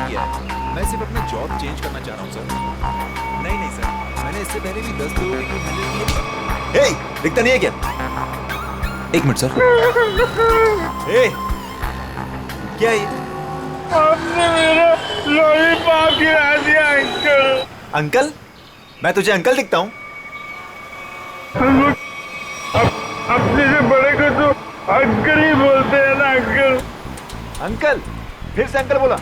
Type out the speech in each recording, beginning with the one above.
नहीं किया है। मैं सिर्फ अपना जॉब चेंज करना चाह रहा हूँ सर। नहीं सर, मैंने इससे पहले भी 10 लोगों की हैंडल की है। दिखता नहीं है क्या? एक मिनट सर। क्या है ये? आपने मेरा लॉलीपॉप गिरा दिया अंकल। अंकल? मैं तुझे अंकल दिखता हूँ? अपने से बड़े को तो अंकल ही बोलते हैं ना अंकल। अंकल? फिर से अंकल बोला?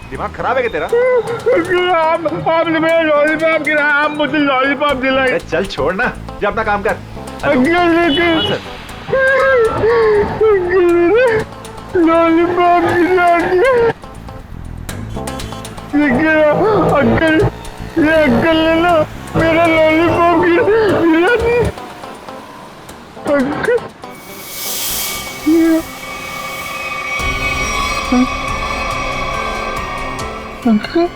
दिमाग खराब है क्या तेरा? आपने मेरा लॉलीपॉप गिराया, आप मुझे लॉलीपॉप दिलाए। चल छोड़ ना, जा अपना काम कर। अंकल लेकिन हाँ, सर। लॉलीपॉप गिरा दिया। अंकल, ये अंकल ने ना मेरा लॉलीपॉप गिरा दिया। अंकल अंकल,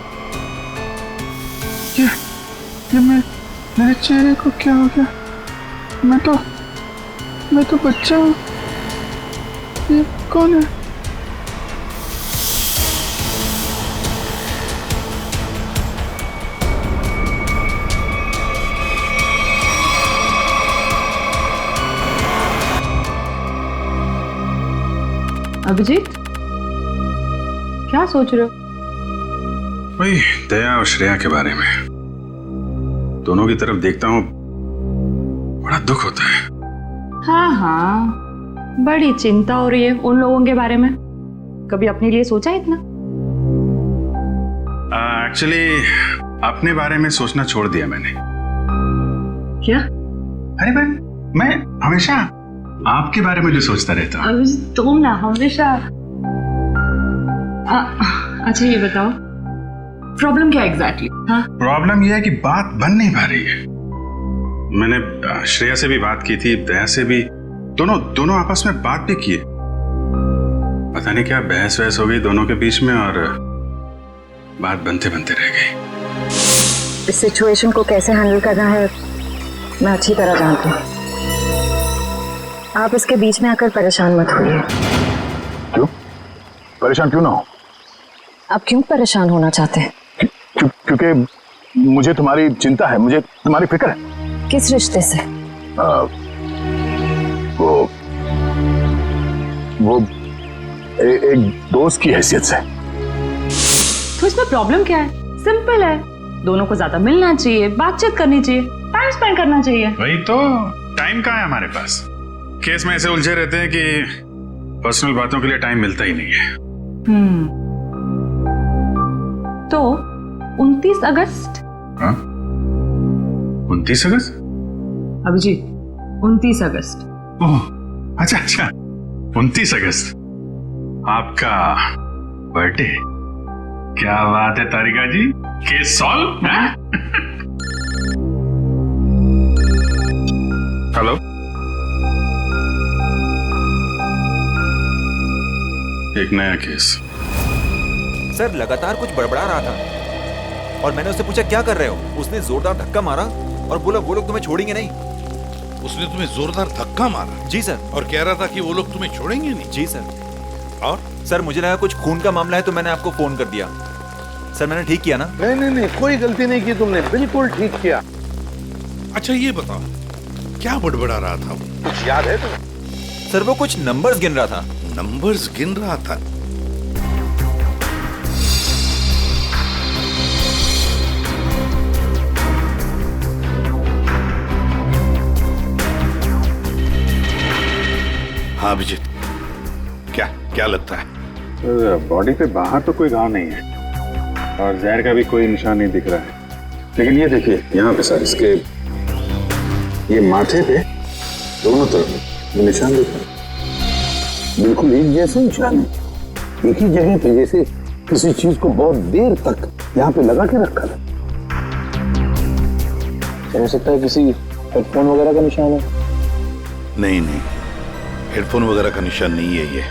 ये मेरे चेहरे को क्या हो गया? मैं तो बच्चा हूँ। ये कौन है? अभिजीत, क्या सोच रहे हो? वही दया और श्रेया के बारे में। दोनों की तरफ देखता हूँ, बड़ा दुख होता है। हाँ, बड़ी चिंता हो रही है उन लोगों के बारे में। कभी अपने लिए सोचा इतना? एक्चुअली अपने बारे में सोचना छोड़ दिया मैंने। क्या? अरे मैं हमेशा आपके बारे में जो सोचता रहता हूँ। अभिजीत, तुम ना हमेशा। अच्छा ये बताओ, प्रॉब्लम क्या एग्जैक्टली? हाँ, प्रॉब्लम यह है कि बात बन नहीं पा रही है। मैंने श्रेया से भी बात की थी, दया से भी, दोनों आपस में बात भी की। पता नहीं क्या बहस वहस हो गई दोनों के बीच में और बात बनते बनते रह गई। इस सिचुएशन को कैसे हैंडल करना है मैं अच्छी तरह जानती हूँ। आप इसके बीच में आकर परेशान मत होइए। क्यों? परेशान क्यों ना हो? आप क्यों परेशान होना चाहते हैं? क्योंकि मुझे तुम्हारी चिंता है, मुझे तुम्हारी फिक्र है। किस रिश्ते से? वो एक दोस्त की हैसियत से। तो इसमें प्रॉब्लम क्या है? सिंपल है, दोनों को ज्यादा मिलना चाहिए, बातचीत करनी चाहिए, टाइम स्पेंड करना चाहिए। वही तो, टाइम कहाँ है हमारे पास? केस में ऐसे उलझे रहते हैं कि पर्सनल बातों के लिए टाइम मिलता ही नहीं है। तो 29 अगस्त? हाँ? 29 अगस्त? अभिजीत, 29 अगस्त। ओह, अच्छा 29 अगस्त आपका बर्थडे। क्या बात है तारिका जी, केस सॉल्व है? हेलो, एक नया केस। सर लगातार कुछ बड़बड़ा रहा था और मैंने उससे पूछा क्या कर रहे हो? उसने जोरदार धक्का मारा और बोला वो लोग तुम्हें छोड़ेंगे नहीं। उसने तुम्हें जोरदार धक्का मारा? जी सर। और कह रहा था कि वो लोग तुम्हें छोड़ेंगे नहीं? जी सर। और सर मुझे लगा कुछ खून का मामला है तो मैंने आपको फोन कर दिया। सर मैंने ठीक किया ना? नहीं, कोई गलती नहीं की तुमने, बिल्कुल ठीक किया। अच्छा ये बताओ, क्या बड़बड़ा रहा था वो? कुछ याद है तुम्हें? सर वो कुछ नंबर्स गिन रहा था। नंबर्स गिन रहा था? हाँ अभिजीत, क्या लगता है? बॉडी पे बाहर तो कोई घाव नहीं है और जहर का भी कोई निशान नहीं दिख रहा है, लेकिन ये देखिए यहाँ पे सर, इसके ये माथे पे दोनों तरफ ये निशान दिख रहा है। बिल्कुल एक जैसे निशान है, एक ही जगह पे, जैसे किसी चीज को बहुत देर तक यहाँ पे लगा के रखा था। हो सकता है किसी हेडफोन वगैरह का निशान है। नहीं, हेडफोन वगैरह का निशान नहीं है ये।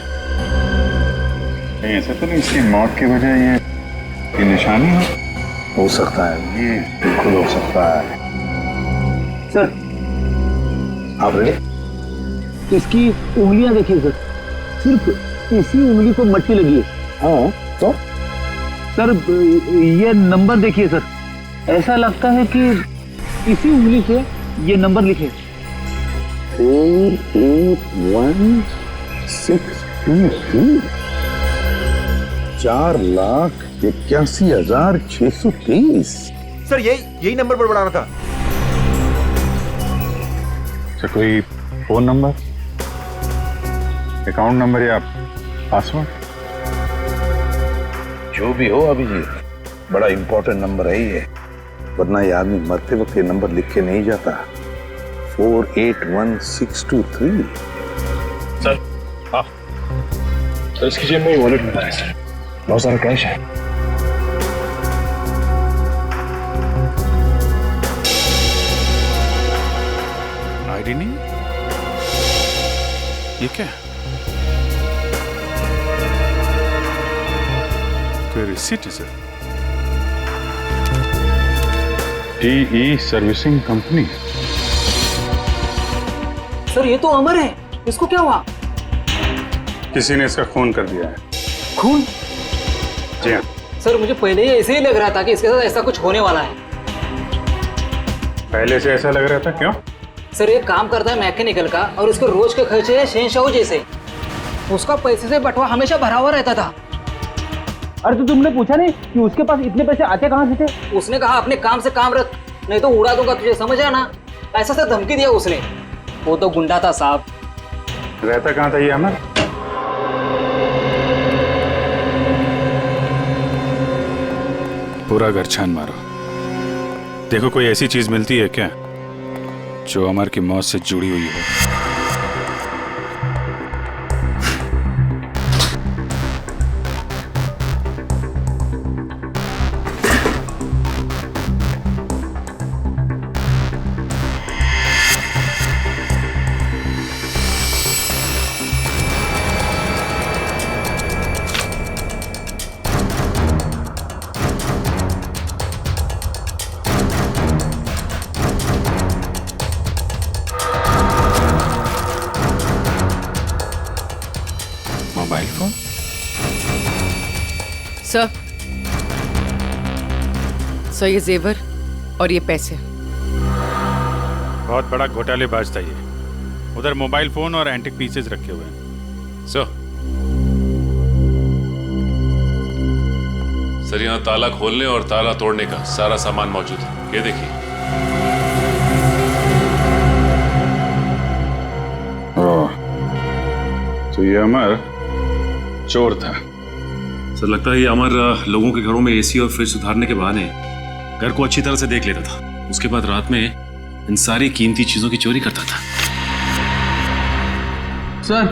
ऐसा तो नहीं इसकी मौत की वजह ये निशान ही हो सकता है, ये बिल्कुल हो सकता है। सर आप रेडी? इसकी उंगलियां देखिए सर, सिर्फ इसी उंगली को मट्टी लगी है। हाँ तो सर ये नंबर देखिए सर, ऐसा लगता है कि इसी उंगली से ये नंबर लिखे। 481623 4,81,630। सर यही नंबर पर बढ़ाना था। सर कोई फोन नंबर, अकाउंट नंबर या पासवर्ड? जो भी हो अभिजीत, बड़ा इंपॉर्टेंट नंबर है ये, वरना ये आदमी मरते वक्त ये नंबर लिख के नहीं जाता। 481623। सर हाँ सर, इसकी जेब में वॉलेट मिला है सर, बहुत सारा कैश है। आईडी नहीं, ये क्या? कोई रिसीट है सर? टीई सर्विसिंग कंपनी। सर ये तो अमर है, इसको क्या हुआ? किसी ने इसका खून कर दिया है। खून? जी हाँ। सर मुझे पहले ही ऐसे ही लग रहा था कि इसके साथ ऐसा कुछ होने वाला है। पहले से ऐसा लग रहा था, क्यों? सर ये काम करता है मैकेनिकल का और उसके रोज के खर्चे हैं शहंशाह जैसे। उसका पैसे से बटवा हमेशा भरा हुआ रहता था। अरे तो तुमने पूछा नहीं कि उसके पास इतने पैसे आते कहाँ से थे? उसने कहा अपने काम से काम रख, नहीं तो उड़ा दूंगा तुझे, समझ आना। ऐसा से धमकी दिया उसने। वो तो गुंडा था साहब। रहता कहाँ था ये अमर? पूरा घर छान मारो, देखो कोई ऐसी चीज मिलती है क्या जो अमर की मौत से जुड़ी हुई हो। Mobile phone? सर ये जेवर और ये पैसे। बहुत बड़ा घोटालेबाज था ये। उधर मोबाइल फोन और एंटिक पीसेस रखे हुए हैं। सर यहाँ ताला खोलने और ताला तोड़ने का सारा सामान मौजूद है, ये देखिए। तो ये अमर चोर था। सर लगता है ये अमर लोगों के घरों में एसी और फ्रिज सुधारने के बहाने घर को अच्छी तरह से देख लेता था। उसके बाद रात में इन सारी कीमती चीजों की चोरी करता था। सर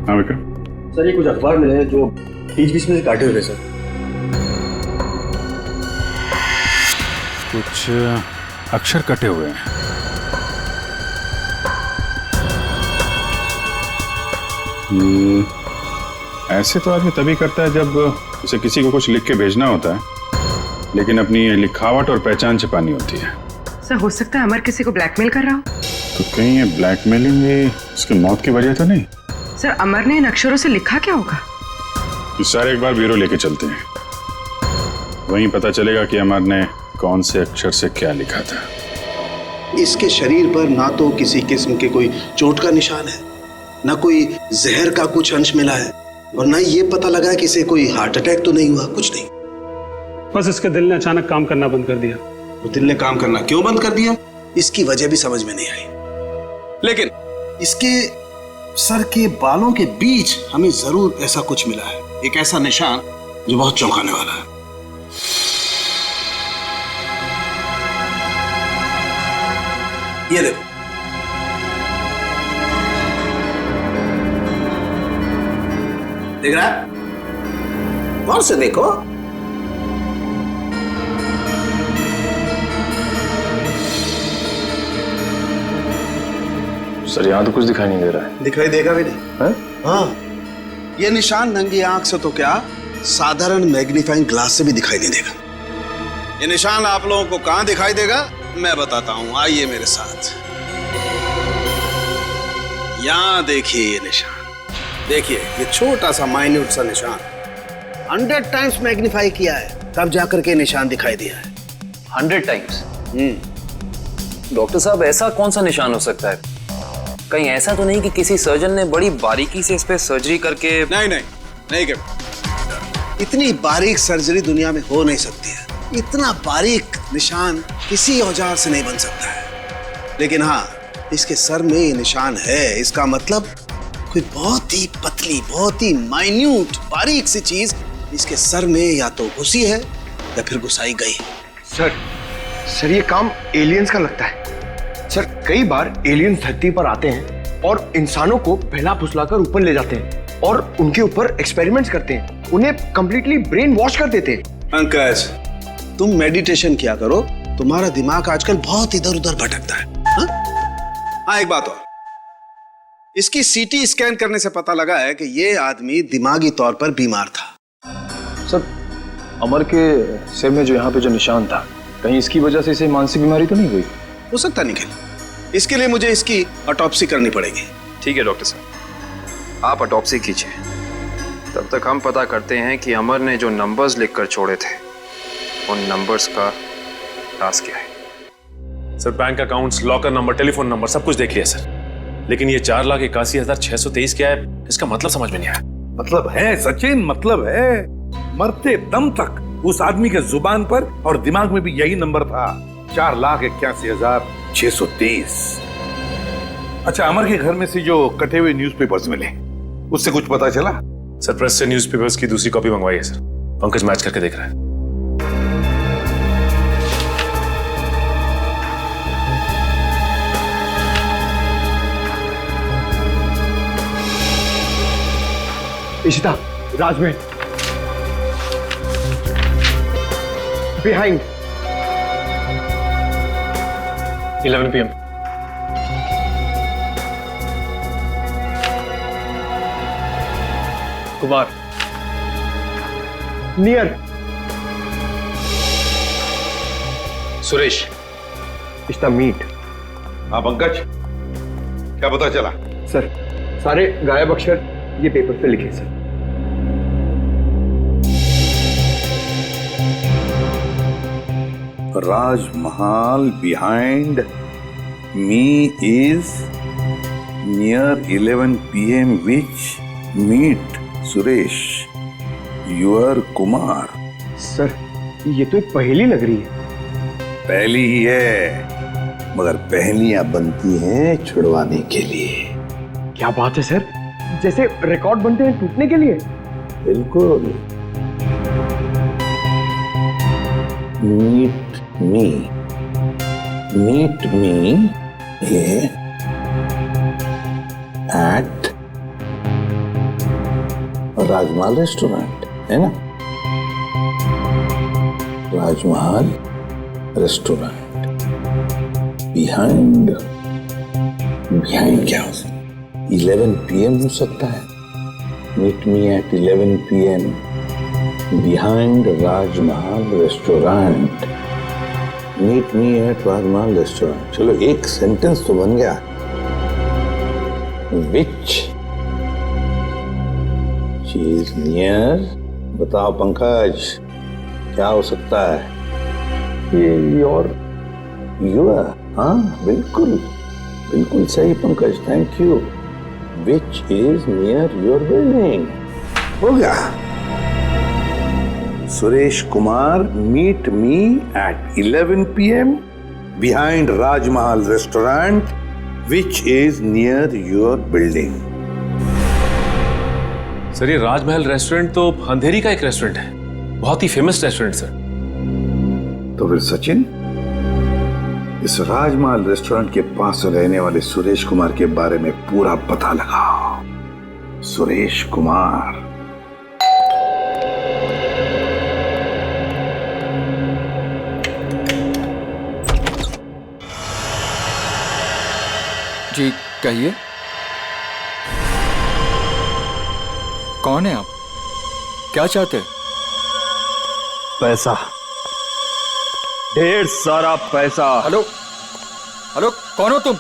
हाँ विक्रम। सर ये कुछ अखबार मिले हैं जो बीच बीच में से काटे हुए सर। कुछ अक्षर कटे हुए हैं। ऐसे तो आदमी तभी करता है जब उसे किसी को कुछ लिख के भेजना होता है, लेकिन अपनी लिखावट और पहचान छिपानी होती है। सर हो सकता है अमर किसी को ब्लैकमेल कर रहा हो। तो कहीं ये ब्लैकमेलिंग ये उसकी मौत की वजह तो नहीं? सर अमर ने इन अक्षरों से लिखा क्या होगा? तो सारे एक बार ब्यूरो लेके चलते हैं, वहीं पता चलेगा कि अमर ने कौन से अक्षर से क्या लिखा था। इसके शरीर पर ना तो किसी किस्म के कोई चोट का निशान है, ना कोई जहर का कुछ अंश मिला है, और ना ये पता लगा कि इसे कोई हार्ट अटैक तो नहीं हुआ, कुछ नहीं। बस इसके दिल ने अचानक काम करना बंद कर दिया। तो दिल ने काम करना क्यों बंद कर दिया, इसकी वजह भी समझ में नहीं आई। लेकिन इसके सर के बालों के बीच हमें जरूर ऐसा कुछ मिला है, एक ऐसा निशान जो बहुत चौंकाने वाला है। ये देखो, देख रहा है? गौर से देखो। सर यहाँ तो कुछ दिखाई नहीं दे रहा है। दिखाई देगा भी नहीं। हाँ, ये निशान नंगी आंख से तो क्या, साधारण मैग्नीफाइंग ग्लास से भी दिखाई नहीं देगा। ये निशान आप लोगों को कहां दिखाई देगा मैं बताता हूं, आइए मेरे साथ। यहां देखिए ये निशान, देखिए ये छोटा सा माइन्यूट सा निशान 100 टाइम्स मैग्नीफाई किया है, तब जाकर के निशान दिखाई दिया है। 100 टाइम्स? डॉक्टर साहब, ऐसा कौन सा निशान हो सकता है? कहीं ऐसा तो नहीं कि किसी सर्जन ने बड़ी बारीकी से इस पे सर्जरी करके? नहीं कर। इतनी बारीक सर्जरी दुनिया में हो नहीं सकती है। इतना बारीक निशान किसी औजार से नहीं बन सकता है। लेकिन हाँ, इसके सर में ये निशान है, इसका मतलब कोई बहुत ही पतली, बहुत ही माइन्यूट, बारीक सी चीज इसके सर में या तो घुसी है या फिर घुसाई गई। सर ये काम एलियंस का लगता है। सर कई बार एलियंस धरती पर आते हैं और इंसानों को बहला फुसलाकर ऊपर ले जाते हैं और उनके ऊपर एक्सपेरिमेंट्स करते हैं, उन्हें कंप्लीटली ब्रेन वॉश कर देते हैं। पंकज, तुम मेडिटेशन किया करो, तुम्हारा दिमाग आजकल बहुत इधर उधर भटकता है। हाँ, एक बात और, इसकी सीटी स्कैन करने से पता लगा है कि ये आदमी दिमागी तौर पर बीमार था। सर अमर के सिर में जो यहाँ पे जो निशान था, कहीं इसकी वजह से इसे मानसिक बीमारी तो नहीं हुई? हो सकता निखिल, इसके लिए मुझे इसकी ऑटोप्सी करनी पड़ेगी। ठीक है डॉक्टर साहब, आप ऑटोप्सी कीजिए। तब तक हम पता करते हैं कि अमर ने जो नंबर्स लिखकर छोड़े थे, उन नंबर्स का राज क्या है। Sir bank accounts, locker number, telephone number सब कुछ देख लिया सर, लेकिन ये 4,81,623 क्या है, इसका मतलब समझ में नहीं आया। मतलब है सचिन, मतलब है। मरते दम तक उस आदमी के जुबान पर और दिमाग में भी यही नंबर था, 4,81,623। अच्छा, अमर के घर में से जो कटे हुए न्यूज़पेपर्स मिले, उससे कुछ पता चला? सर प्रेस से न्यूज़पेपर्स की दूसरी कॉपी मंगवाई है सर, पंकज मैच करके देख रहा है। Ishita, Rajmahal, behind 11 PM। Kumar, near Suresh, Ishita, meet. हाँ पंकज, क्या पता चला? सर सारे गायब अक्षर ये पेपर पे लिखे sir. Rajmahal behind me is near 11 PM which meet Suresh your Kumar. Sir ये तो एक पहेली लग रही है। पहली ही है, मगर पहेलियां बनती हैं छुड़वाने के लिए। क्या बात है सर, जैसे रिकॉर्ड बनते हैं टूटने के लिए। बिल्कुल। Meet me at Rajmahal restaurant, है ना? राजमहल रेस्टोरेंट बिहाइंड क्या हो सकता? 11 PM हो सकता है। Meet me at 11 PM behind Rajmahal restaurant. Meet me at Rajmahal restaurant. चलो एक सेंटेंस तो बन गया। विच चीज नियर, बताओ पंकज, क्या हो सकता है? ये योर। हाँ बिल्कुल बिल्कुल सही Pankaj, thank you. Which is near your building. हो गया। Suresh Kumar meet me at 11 PM behind Rajmahal restaurant which is near your building. Sir ये राजमहल रेस्टोरेंट तो अंधेरी का एक रेस्टोरेंट है, बहुत ही फेमस रेस्टोरेंट सर। तो फिर सचिन, इस राजमहल रेस्टोरेंट के पास रहने वाले सुरेश कुमार के बारे में पूरा पता लगाओ। सुरेश कुमार। जी कहिए, कौन है आप? क्या चाहते हैं? पैसा, ढेर सारा पैसा। हेलो हेलो, कौन हो तुम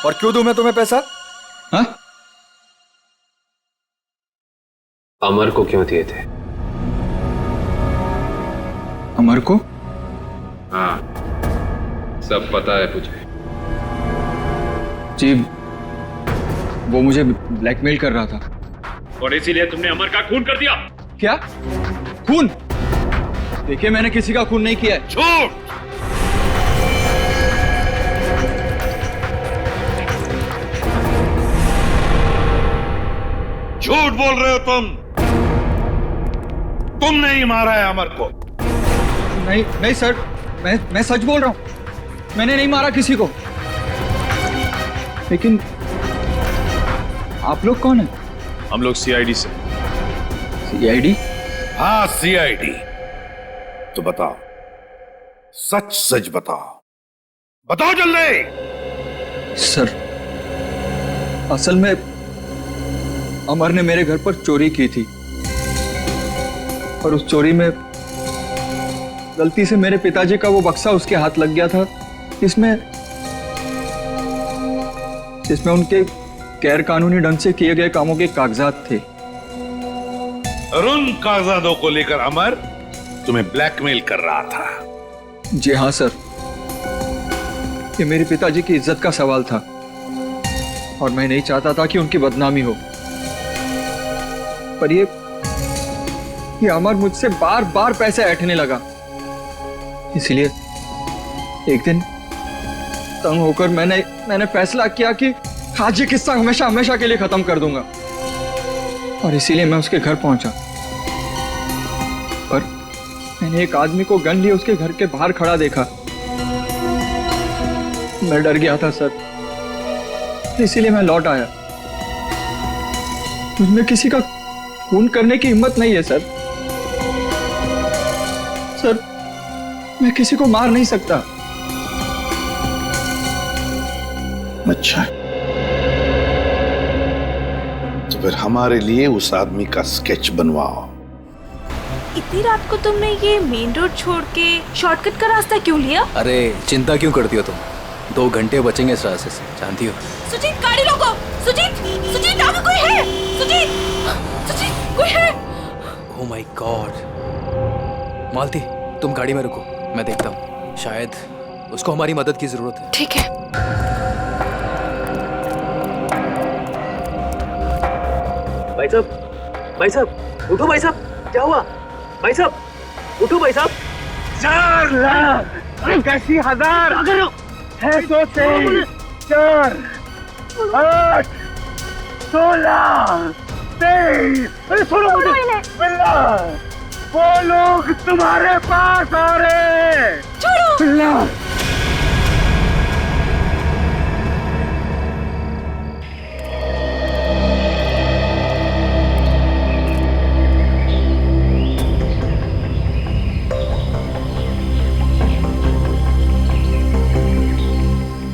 और क्यों दूं मैं तुम्हें पैसा? हाँ? अमर को क्यों दिए थे? अमर को? हाँ, सब पता है मुझे। जी, वो मुझे ब्लैकमेल कर रहा था और इसीलिए तुमने अमर का खून कर दिया। क्या? खून? देखिए, मैंने किसी का खून नहीं किया है। झूठ! झूठ बोल रहे हो तुम। तुमने ही मारा है अमर को। नहीं नहीं सर, मैं सच बोल रहा हूं। मैंने नहीं मारा किसी को। लेकिन आप लोग कौन हैं? हम लोग सीआईडी से। सीआईडी? हाँ, सीआईडी। तो बताओ, सच सच बताओ, बताओ जल्दी। सर, असल में अमर ने मेरे घर पर चोरी की थी और उस चोरी में गलती से मेरे पिताजी का वो बक्सा उसके हाथ लग गया था, जिसमें उनके गैर कानूनी ढंग से किए गए कामों के कागजात थे। और उन कागजातों को लेकर अमर तुम्हें ब्लैकमेल कर रहा था। जी हाँ सर, ये मेरे पिताजी की इज्जत का सवाल था और मैं नहीं चाहता था कि उनकी बदनामी हो। पर ये अमर मुझसे बार बार पैसे ऐंठने लगा। इसलिए एक दिन तंग होकर मैंने फैसला किया कि आज ये किस्सा हमेशा हमेशा के लिए खत्म कर दूंगा, और इसीलिए मैं उसके घर पहुंचा। पर मैंने एक आदमी को गन लिए उसके घर के बाहर खड़ा देखा। मैं डर गया था सर, इसीलिए मैं लौट आया। मुझमें किसी का खून करने की हिम्मत नहीं है सर। सर, मैं किसी को मार नहीं सकता। अच्छा, तो फिर हमारे लिए उस आदमी का स्केच बनवाओ। इतनी रात को तुमने ये मेन रोड छोड़ के शॉर्टकट का रास्ता क्यों लिया? अरे चिंता क्यों करती हो तुम? 2 घंटे बचेंगे इस रास्ते से, जानती हो। सुजीत, गाड़ी रोको। सुजीत, सुजीत, आगे कोई है? सुजीत, सुजीत, कोई है? Oh my God. मालती, तुम गाड़ी में रुको, मैं देखता हूँ। शायद उसको हमारी मदद की जरूरत है। ठीक है। भाई साहब, उठो भाई साहब, क्या हुआ? भाई साहब, उठो भाई साहब। 4 लाख 81,000 है, 2 से 4 8 16 23। अरे सुनो मुझे, बिल्ला, वो लोग तुम्हारे पास आ रहे। छोड़ो बिल्ला।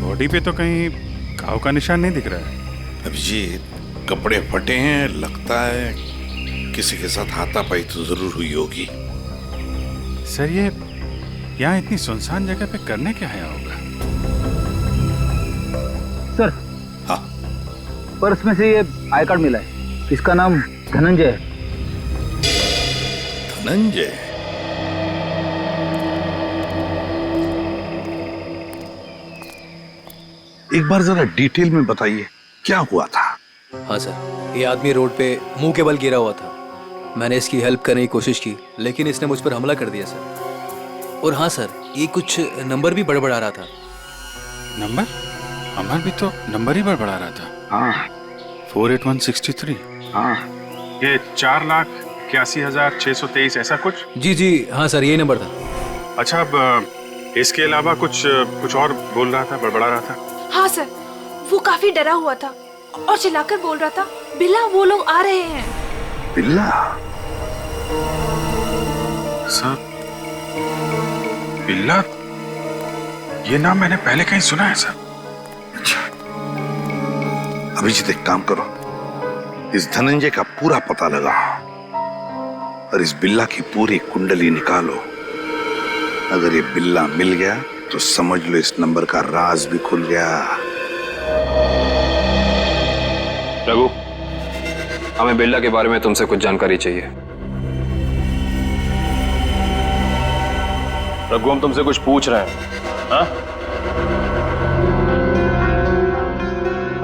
बॉडी पे तो कहीं घाव का निशान नहीं दिख रहा है। अभिजीत, कपड़े फटे हैं, लगता है किसी के साथ हाथापाई तो जरूर हुई होगी। सर, ये यहाँ इतनी सुनसान जगह पे करने क्या आया होगा? सर, हाँ, पर्स में से ये आई कार्ड मिला है। इसका नाम धनंजय है। धनंजय? एक बार जरा डिटेल में बताइए, क्या हुआ था? हाँ सर, ये आदमी रोड पे मुंह के बल गिरा हुआ था। मैंने इसकी हेल्प करने की कोशिश की, लेकिन इसने मुझ पर हमला कर दिया सर। और हाँ सर, ये कुछ नंबर भी बड़बड़ा रहा था। नंबर? अमर भी तो नंबर ही बड़बड़ा रहा था। हाँ, 48163। हाँ, ये 4,81,623 ऐसा कुछ? जी जी हाँ सर, यही नंबर था। अच्छा, अब इसके अलावा कुछ और बोल रहा था, बड़बड़ा रहा था? हाँ सर, वो काफी डरा हुआ था और चिल्लाकर बोल रहा था, बिल्ला, वो लोग आ रहे हैं। बिल्ला? सर, बिल्ला, ये नाम मैंने पहले कहीं सुना है सर। अच्छा, अभिजीत, एक काम करो, इस धनंजय का पूरा पता लगाओ और इस बिल्ला की पूरी कुंडली निकालो। अगर ये बिल्ला मिल गया तो समझ लो इस नंबर का राज भी खुल गया। रघु, हमें बिल्ला के बारे में तुमसे कुछ जानकारी चाहिए। रघु, हम तुमसे कुछ पूछ रहे हैं। हाँ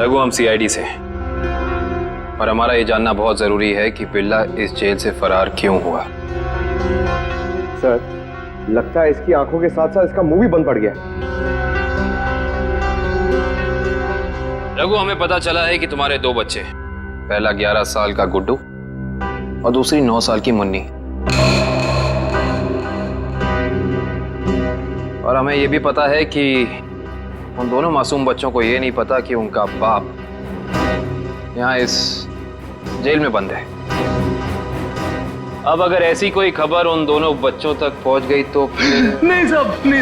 रघु, हम सीआईडी से हैं और हमारा ये जानना बहुत जरूरी है कि बिल्ला इस जेल से फरार क्यों हुआ। सर, लगता है इसकी आंखों के साथ साथ इसका मुंह भी बंद पड़ गया। रघु, हमें पता चला है कि तुम्हारे 2 बच्चे, पहला 11 साल का गुड्डू और दूसरी 9 साल की मुन्नी। और हमें यह भी पता है कि उन दोनों मासूम बच्चों को यह नहीं पता कि उनका बाप यहाँ इस जेल में बंद है। अब अगर ऐसी कोई खबर उन दोनों बच्चों तक पहुंच गई तो नहीं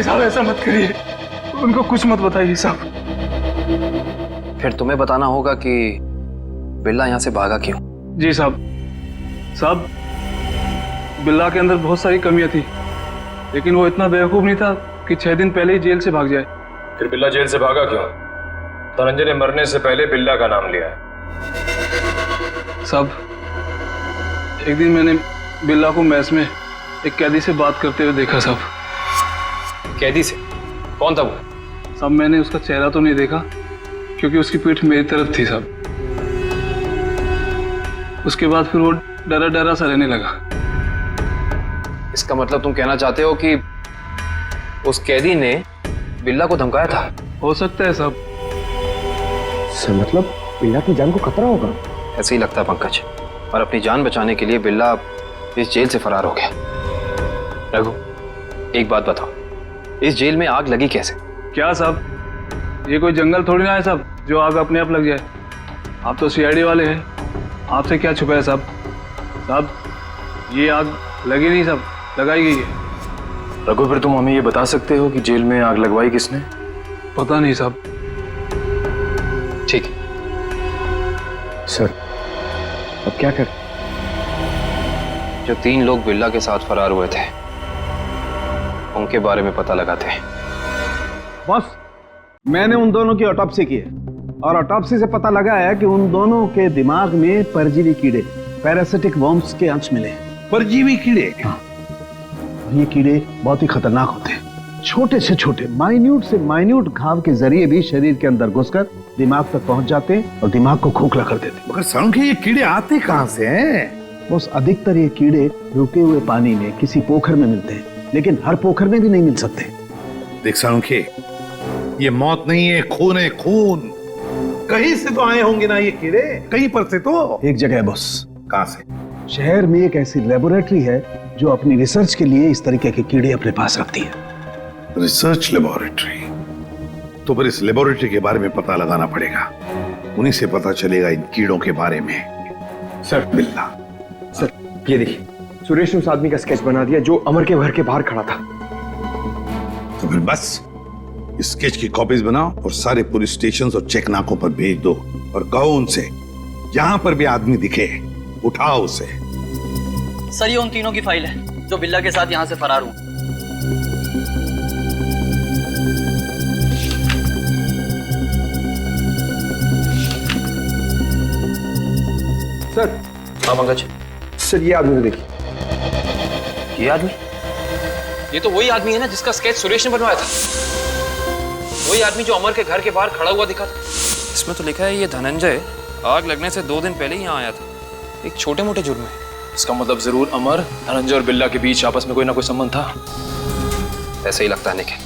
साहब, ऐसा मत करिए। उनको कुछ मत बताइए साहब। फिर तुम्हें बताना होगा कि बिल्ला यहाँ से भागा क्यों। जी साहब, बिल्ला के अंदर बहुत सारी कमियां थी, लेकिन वो इतना बेवकूफ नहीं था कि 6 दिन पहले ही जेल से भाग जाए। फिर बिल्ला जेल से भागा क्यों? धनंजय ने मरने से पहले बिल्ला का नाम लिया है। साहब, एक दिन मैंने बिल्ला को मैस में एक कैदी से बात करते हुए देखा साहब। कैदी से? कौन था वो? साहब, मैंने उसका चेहरा तो नहीं देखा क्योंकि उसकी पीठ मेरी तरफ थी साहब। उसके बाद फिर वो डरा डरा सा रहने लगा। इसका मतलब तुम कहना चाहते हो कि उस कैदी ने बिल्ला को धमकाया था? हो सकता है साहब। सर, मतलब बिल्ला की जान को खतरा होगा? ऐसे ही लगता है पंकज, और अपनी जान बचाने के लिए बिल्ला इस जेल से फरार हो गया। रघु, एक बात बताओ, इस जेल में आग लगी कैसे? क्या साहब, ये कोई जंगल थोड़ी ना है साहब जो आग अपने आप लग जाए। आप तो सीआईडी वाले हैं, आपसे क्या छुपा है साहब? साहब, ये आग लगी नहीं साहब, लगाई गई है। रघु, फिर तुम हमें ये बता सकते हो कि जेल में आग लगवाई किसने? पता नहीं साहब। ठीक है सर, अब क्या कर? जो 3 लोग बिल्ला के साथ फरार हुए थे उनके बारे में पता लगाते हैं। बस, मैंने उन दोनों की ऑटोप्सी की है और ऑटोप्सी से पता लगा है कि उन दोनों के दिमाग में परजीवी कीड़े, पैरासिटिक वर्म्स के अंश मिले। परजीवी कीड़े? हाँ। ये कीड़े बहुत ही खतरनाक होते हैं। छोटे से छोटे, माइन्यूट से माइन्यूट घाव के जरिए भी शरीर के अंदर घुसकर दिमाग तक पहुंच जाते हैं और दिमाग को खोखला कर देते हैं। मगर सालुंखे, ये कीड़े आते कहां से हैं? बस अधिकतर ये कीड़े रुके हुए पानी में किसी पोखर में मिलते हैं, लेकिन हर पोखर में भी नहीं मिल सकते। देख सालुंखे, ये मौत नहीं है, खून है, खून। कहीं से तो आए होंगे ना ये कीड़े, कहीं पर से तो। एक जगह है बॉस। कहां से? शहर में एक ऐसी लेबोरेटरी है जो अपनी रिसर्च के लिए इस तरीके के कीड़े अपने पास रखती है। Research laboratory? तो फिर इस लेबोरेटरी के बारे में पता लगाना पड़ेगा, उन्हीं से पता चलेगा इन कीड़ों के बारे में। सर, बिल्ला। सर, ये देखिए, सुरेश ने उस आदमी का स्केच बना दिया जो अमर के घर के बाहर खड़ा था। तो फिर बस स्केच की कॉपीज बनाओ और सारे पुलिस स्टेशन और चेक नाकों पर भेज दो और कहो उनसे जहां पर भी आदमी दिखे उठाओ उसे। सर, ये उन तीनों की फाइल है जो बिल्ला के साथ यहाँ से फरार हुए। सर। हाँ पंकज। सर, ये आदमी को देखिए। ये आदमी? ये तो वही आदमी है ना जिसका स्केच सुरेश ने बनवाया था। वही आदमी जो अमर के घर के बाहर खड़ा हुआ दिखा था। इसमें तो लिखा है ये धनंजय आग लगने से 2 दिन पहले ही यहाँ आया था, एक छोटे मोटे जुर्म में। इसका मतलब जरूर अमर, धनंजय और बिल्ला के बीच आपस में कोई ना कोई संबंध था। ऐसे ही लगता है निखिल,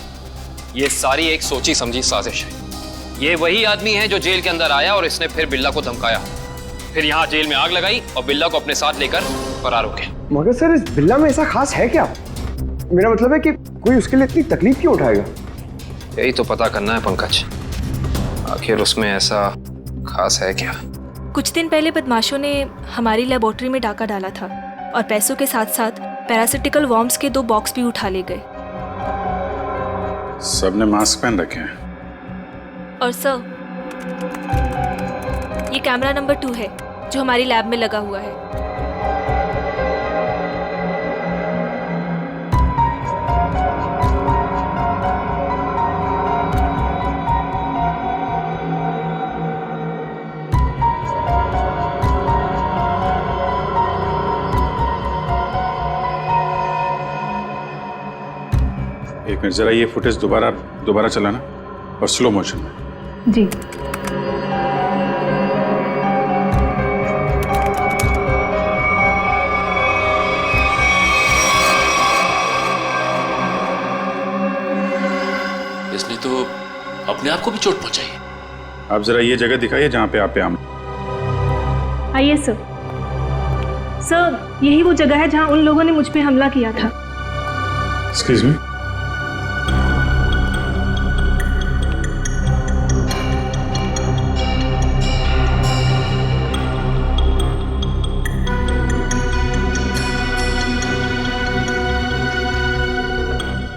ये सारी एक सोची समझी साजिश है। ये वही आदमी है जो जेल के अंदर आया और इसने फिर बिल्ला को धमकाया, फिर यहाँ जेल में आग लगाई और बिल्ला को अपने साथ लेकर फरार हो गया। मगर सर, इस बिल्ला में ऐसा खास है क्या? मेरा मतलब है कि कोई उसके लिए इतनी तकलीफ क्यों उठाएगा? यही तो पता करना है पंकज, आखिर उसमें ऐसा खास है क्या? कुछ दिन पहले बदमाशों ने हमारी लेबोरेटरी में डाका डाला था और पैसों के साथ साथ पैरासिटिकल वर्म्स के 2 बॉक्स भी उठा ले गए। सबने मास्क पहन रखे हैं। और सर, ये कैमरा नंबर 2 है जो हमारी लैब में लगा हुआ है। जरा ये फुटेज दोबारा चलाना और स्लो मोशन में। जी। इसने तो अपने आप को भी चोट पहुंचाई। आप जरा ये जगह दिखाइए जहां पे आप पे हम। आइए सर। सर, यही वो जगह है जहां उन लोगों ने मुझ पे हमला किया था। Excuse me.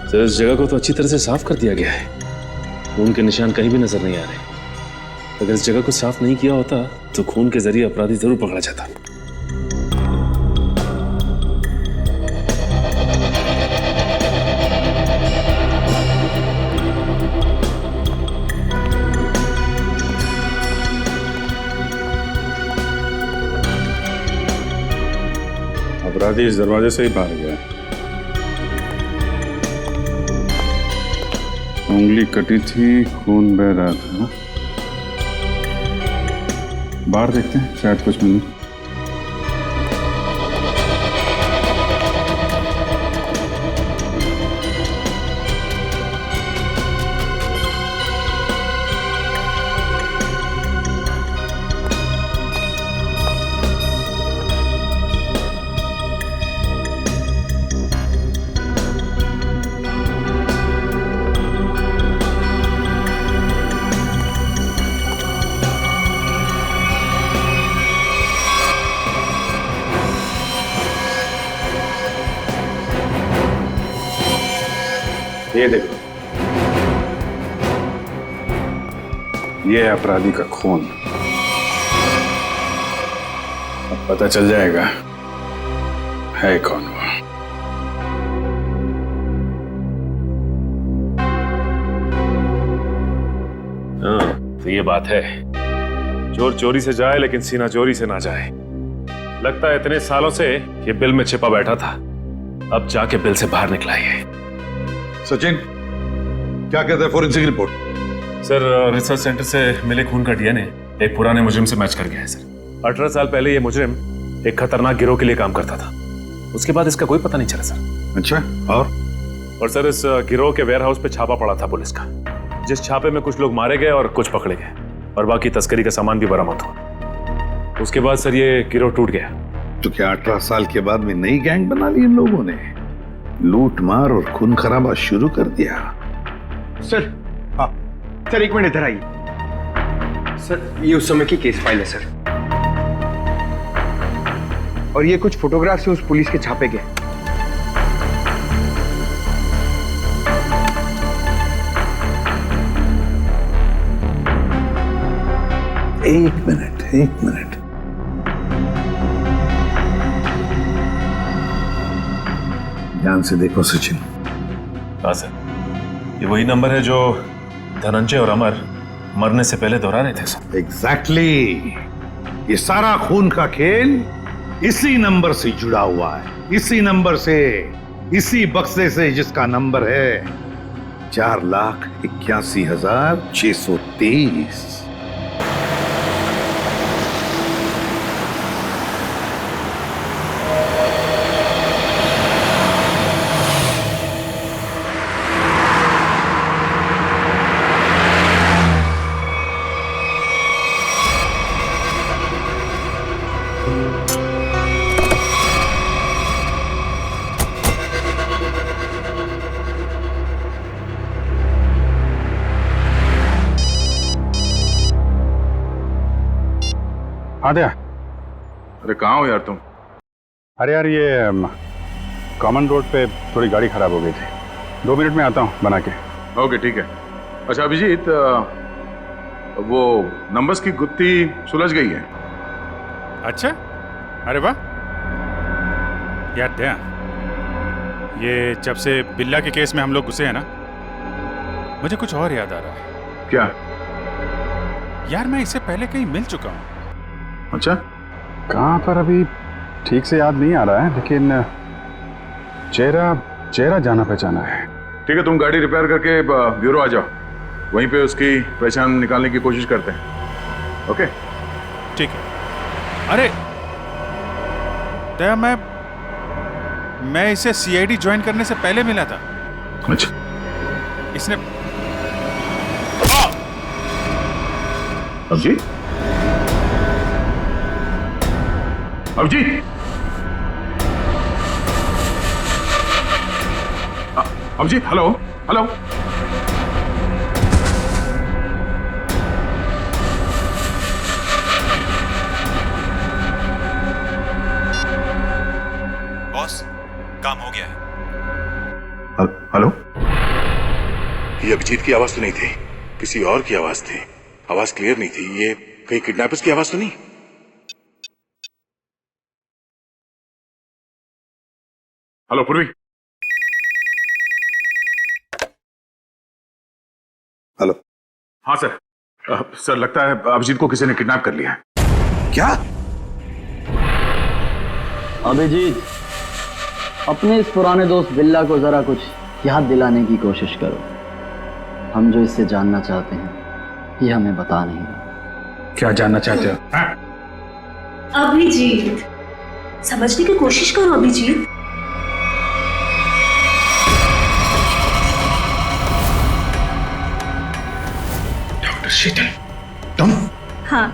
सर, इस जगह को तो अच्छी तरह से साफ कर दिया गया है। खून के निशान कहीं भी नजर नहीं आ रहे। अगर इस जगह को साफ नहीं किया होता तो खून के जरिए अपराधी जरूर पकड़ा जाता। अपराधी इस दरवाजे से ही बाहर गया। उंगली कटी थी, खून बह रहा था। बाहर देखते हैं, शायद कुछ मिले। ये देखो, ये है अपराधी का खून। अब पता चल जाएगा है कौन वो। हाँ, तो ये बात है। चोर चोरी से जाए लेकिन सीना चोरी से ना जाए। लगता है इतने सालों से ये बिल में छिपा बैठा था, अब जाके बिल से बाहर निकला है। सचिन, क्या कहते हैं forensic report? Sir, research centre से मिले खून का डीएनए एक पुराने मुजरिम से मैच कर गया है सर। 18 साल पहले ये मुजरिम एक खतरनाक गिरोह के लिए काम करता था। उसके बाद इसका कोई पता नहीं चला सर। अच्छा, और सर, इस गिरोह के वेयरहाउस पे छापा पड़ा था पुलिस का, जिस छापे में कुछ लोग मारे गए और कुछ पकड़े गए और बाकी तस्करी का सामान भी बरामद हुआ। उसके बाद सर ये गिरोह टूट गया। तो क्या 18 साल के बाद में नई गैंग बना ली इन लोगों ने? लूट मार और खून खराबा शुरू कर दिया। सर, हाँ सर, एक मिनट इधर आइए। सर, ये उस समय की केस फाइल है सर, और ये कुछ फोटोग्राफ से उस पुलिस के छापे गए। एक मिनट। ध्यान से देखो सचिन। हाँ सर, ये वही नंबर है जो धनंजय और अमर मरने से पहले दोहरा रहे थे सर। एग्जैक्टली। ये सारा खून का खेल इसी नंबर से जुड़ा हुआ है, इसी नंबर से, इसी बक्से से जिसका नंबर है 4,81,630। आद्या, अरे कहाँ हो यार तुम? अरे यार, ये कॉमन रोड पे थोड़ी गाड़ी खराब हो गई थी। 2 मिनट में आता हूँ बना के। ओके, ठीक है। अच्छा अभिजीत, वो नंबर्स की गुत्थी सुलझ गई है। अच्छा, अरे वाह यार। दया, ये जब से बिल्ला के केस में हम लोग घुसे हैं ना, मुझे कुछ और याद आ रहा है। क्या यार? मैं इससे पहले कहीं मिल चुका हूँ। अच्छा, कहाँ पर अभी ठीक से याद नहीं आ रहा है, लेकिन चेहरा जाना पहचाना है। ठीक है, तुम गाड़ी रिपेयर करके ब्यूरो आ जाओ, वहीं पे उसकी पहचान निकालने की कोशिश करते हैं। ओके ठीक है। अरे दया, मैं इसे सीआईडी ज्वाइन करने से पहले मिला था। अच्छा। इसने Abhijit, Abhijit, Abhijit, hello hello. Boss, काम हो गया है। हेलो, ये अभिजीत की आवाज तो नहीं थी, किसी और की आवाज थी। आवाज क्लियर नहीं थी। ये कहीं किडनैपर्स की आवाज तो नहीं? हेलो पूर्वी। हेलो। हाँ सर। सर लगता है अभिजीत को किसी ने किडनैप कर लिया है। क्या? अभिजीत, अपने इस पुराने दोस्त बिल्ला को जरा कुछ याद दिलाने की कोशिश करो। हम जो इससे जानना चाहते हैं ये हमें बता नहीं रहा। क्या जानना चाहते हो? अभिजीत, समझने की कोशिश करो अभिजीत। डॉक्टर शीतल, तुम? हाँ।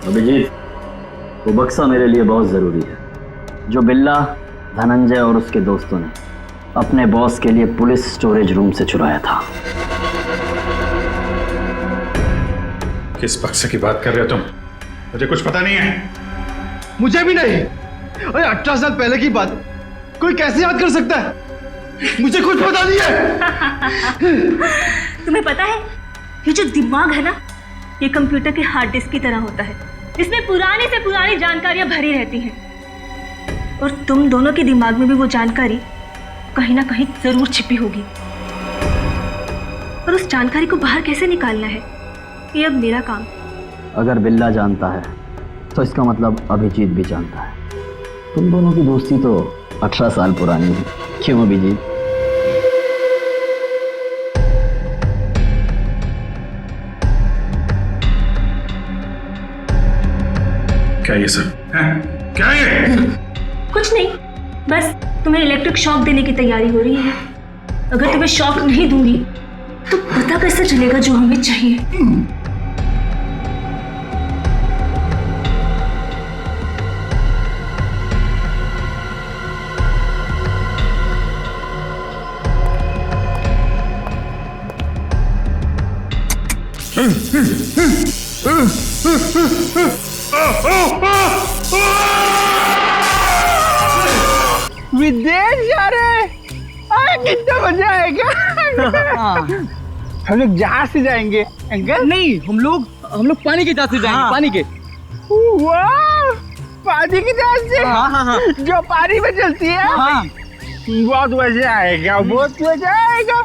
अभिजीत, वो बक्सा मेरे लिए बहुत जरूरी है जो बिल्ला, धनंजय और उसके दोस्तों ने अपने बॉस के लिए पुलिस स्टोरेज रूम से चुराया था। किस बक्से की बात कर रहे हो तुम? मुझे कुछ पता नहीं है। मुझे भी नहीं। अरे 18 साल पहले की बात कोई कैसे याद कर सकता है? मुझे कुछ पता नहीं है। तुम्हें पता है, ये जो दिमाग है ना, ये कंप्यूटर के हार्ड डिस्क की तरह होता है। इसमें पुरानी से पुरानी जानकारियां भरी रहती हैं और तुम दोनों के दिमाग में भी वो जानकारी कहीं ना कहीं जरूर छिपी होगी। और उस जानकारी को बाहर कैसे निकालना है, ये अब मेरा काम। अगर बिल्ला जानता है तो इसका मतलब अभिजीत भी जानता है। तुम दोनों की दोस्ती तो 18 साल पुरानी है, क्यों अभिजीत? क्या ये सब? क्या ये? कुछ नहीं, बस तुम्हें इलेक्ट्रिक शॉक देने की तैयारी हो रही है। अगर तुम्हें शॉक नहीं दूंगी तो पता कैसे चलेगा जो हमें चाहिए? विदेश जा रहे? कितना मजा आएगा। हम लोग जहाज से जाएंगे अंकल? नहीं, हम लोग पानी के जहाज से जाएंगे। हाँ। पानी के। वाह, पानी के जहाज से? हाँ। जो पानी में चलती है? हाँ। बहुत मजा आएगा, बहुत मजा आएगा।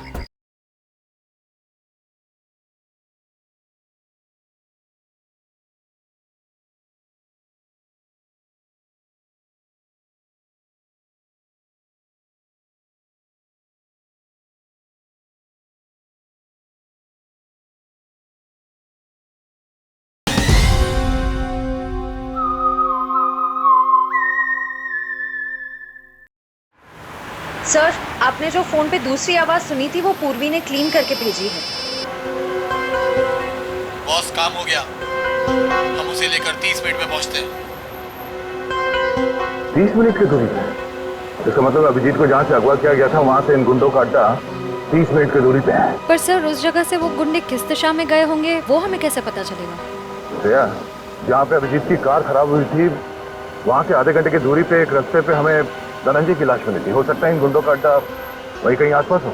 सर, आपने जो फोन पे दूसरी आवाज सुनी थी वो पूर्वी ने क्लीन करके भेजी है। बॉस, काम हो गया। हम उसे लेकर 30 मिनट में पहुंचते हैं। 30 मिनट की दूरी पे? इसका मतलब अभिजीत को जहाँ से अगवा किया गया था वहाँ से इन गुंडों का अड्डा 30 मिनट की दूरी पे है। पर सर, उस जगह से वो गुंडे किस दिशा में गए होंगे वो हमें कैसे पता चलेगा? जहाँ पे अभिजीत की कार खराब हुई थी वहाँ से आधे घंटे की दूरी पे एक रास्ते पे हमें धनंजय की लाश मिली थी। हो सकता है इन गुंडों का अड्डा वही कहीं आसपास हो।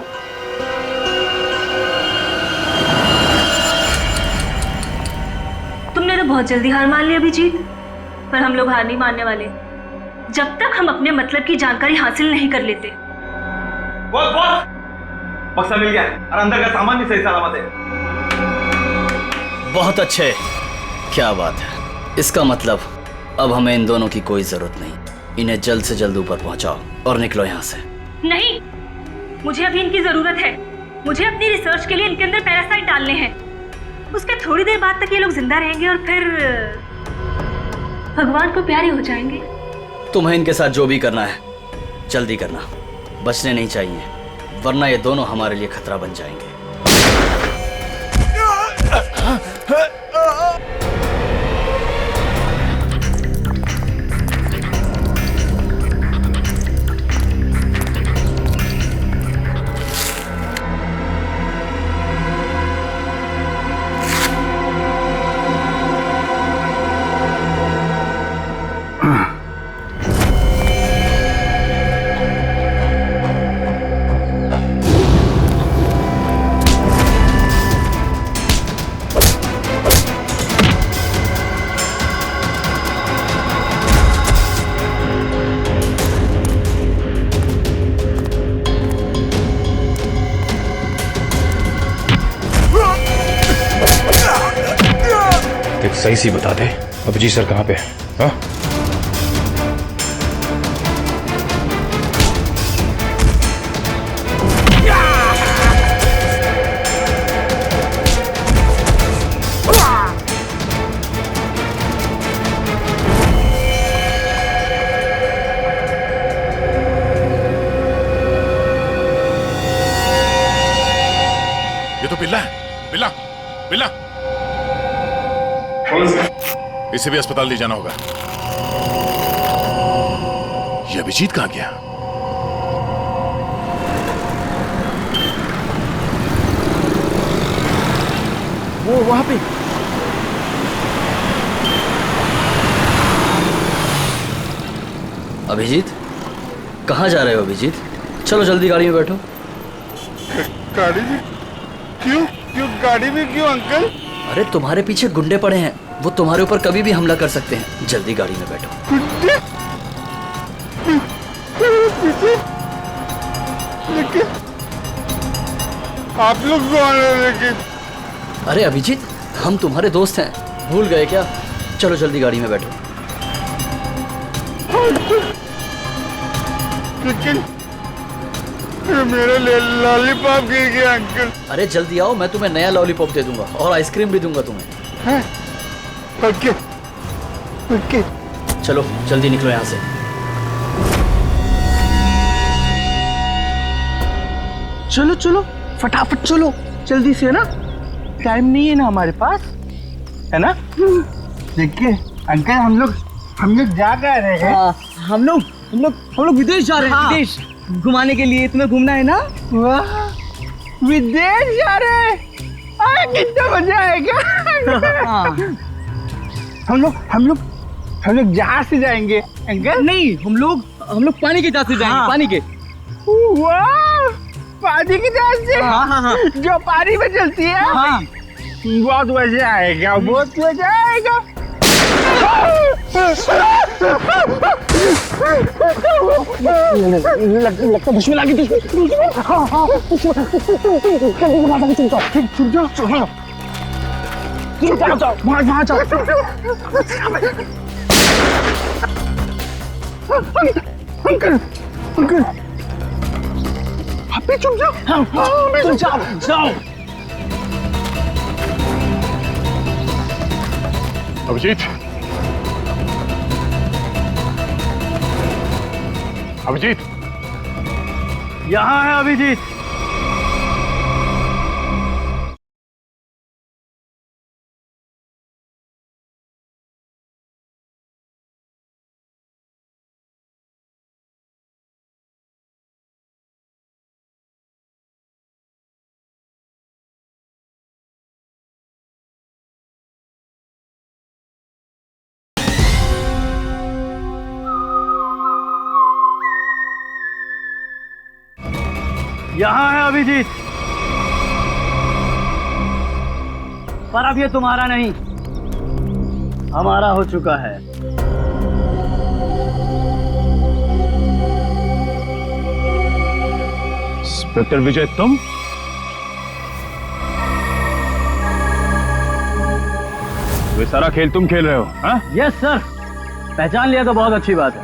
तुमने तो बहुत जल्दी हार मान ली अभिजीत, पर हम लोग हार नहीं मानने वाले जब तक हम अपने मतलब की जानकारी हासिल नहीं कर लेते। बॉस, बक्सा मिल गया और अंदर का सामान भी सही सलामत है। बहुत अच्छे, क्या बात है। इसका मतलब अब हमें इन दोनों की कोई जरूरत नहीं। इन्हें जल्द से जल्द ऊपर पहुंचाओ और निकलो यहाँ से। नहीं, मुझे अभी इनकी जरूरत है। मुझे अपनी रिसर्च के लिए इनके अंदर पैरासाइट डालने हैं। उसके थोड़ी देर बाद तक ये लोग जिंदा रहेंगे और फिर भगवान को प्यारे हो जाएंगे। तुम्हें इनके साथ जो भी करना है जल्दी करना, बचने नहीं चाहिए, वरना ये दोनों हमारे लिए खतरा बन जाएंगे। सही सी बता दे अभिजीत सर कहाँ पे है? हाँ? ये तो बिल्ला है, बिल्ला बिल्ला। इसे भी अस्पताल ले जाना होगा। ये अभिजीत कहाँ गया? वो वहां पे। अभिजीत, कहाँ जा रहे हो अभिजीत? चलो जल्दी गाड़ी में बैठो। गाड़ी में क्यों? गाड़ी में क्यों अंकल? अरे तुम्हारे पीछे गुंडे पड़े हैं, वो तुम्हारे ऊपर कभी भी हमला कर सकते हैं। जल्दी गाड़ी में बैठो। गुंडे? लेकिन आप लोग कौन हैं? लेकिन अरे अभिजीत, हम तुम्हारे दोस्त हैं, भूल गए क्या? चलो जल्दी गाड़ी में बैठो। लेकिन मेरा लॉलीपॉप गिर गया अंकल। अरे जल्दी आओ, मैं तुम्हें नया लॉलीपॉप दे दूंगा और आइसक्रीम भी दूंगा तुम्हें। है? Okay okay. चलो जल्दी निकलो यहाँ से। चलो चलो फटाफट चलो, जल्दी से ना, टाइम नहीं है ना हमारे पास, है ना? देखिए अंकल, हम लोग जा रहे हैं। हम लोग विदेश जा रहे हैं। विदेश घुमाने के लिए। तुम्हें घूमना है ना? वाह, विदेश जा रहे हैं, कितना मजा आएगा। हम लोग जहाज से जाएंगे अंकल। नहीं, हम लोग पानी के जहाज से जाएंगे। पानी के। वाह, पानी के जहाज से? हाँ। जो पानी में चलती है। हाँ। बहुत मजा आएगा, बहुत मजा आएगा। लगता दुश्मन आ गई। वहाँ जाओ। अंकल आप भी चुप जाओ। जाओ। अभिजीत, अभिजीत, यहाँ है अभिजीत। यहाँ है अभिजीत, पर अब ये तुम्हारा नहीं, हमारा हो चुका है। इंस्पेक्टर विजय, तुम? ये सारा खेल तुम खेल रहे हो? हाँ? यस सर, पहचान लिया तो बहुत अच्छी बात है।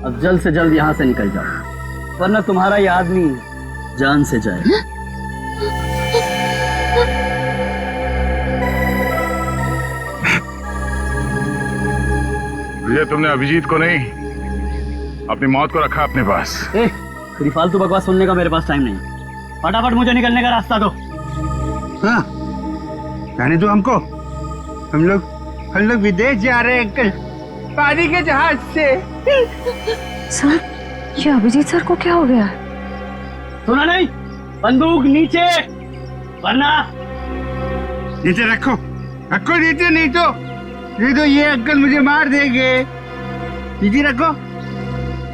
अब जल्द से जल्द यहाँ से निकल जाओ। वरना तुम्हारा ये आदमी जान से जाए। विजय, तुमने अभिजीत को नहीं, अपनी मौत को रखा अपने पास। तेरी फालतू बकवास सुनने का मेरे पास टाइम नहीं। फटाफट मुझे निकलने का रास्ता दो। हाँ, जाने दो हमको। हम लोग विदेश जा रहे हैं अंकल, पानी के जहाज से। सर, ये अभिजीत सर को क्या हो गया? सुना नहीं? बंदूक नीचे, वरना नीचे रखो, रखो नीचे, नहीं तो ये अंकल मुझे मार देंगे। नीचे रखो,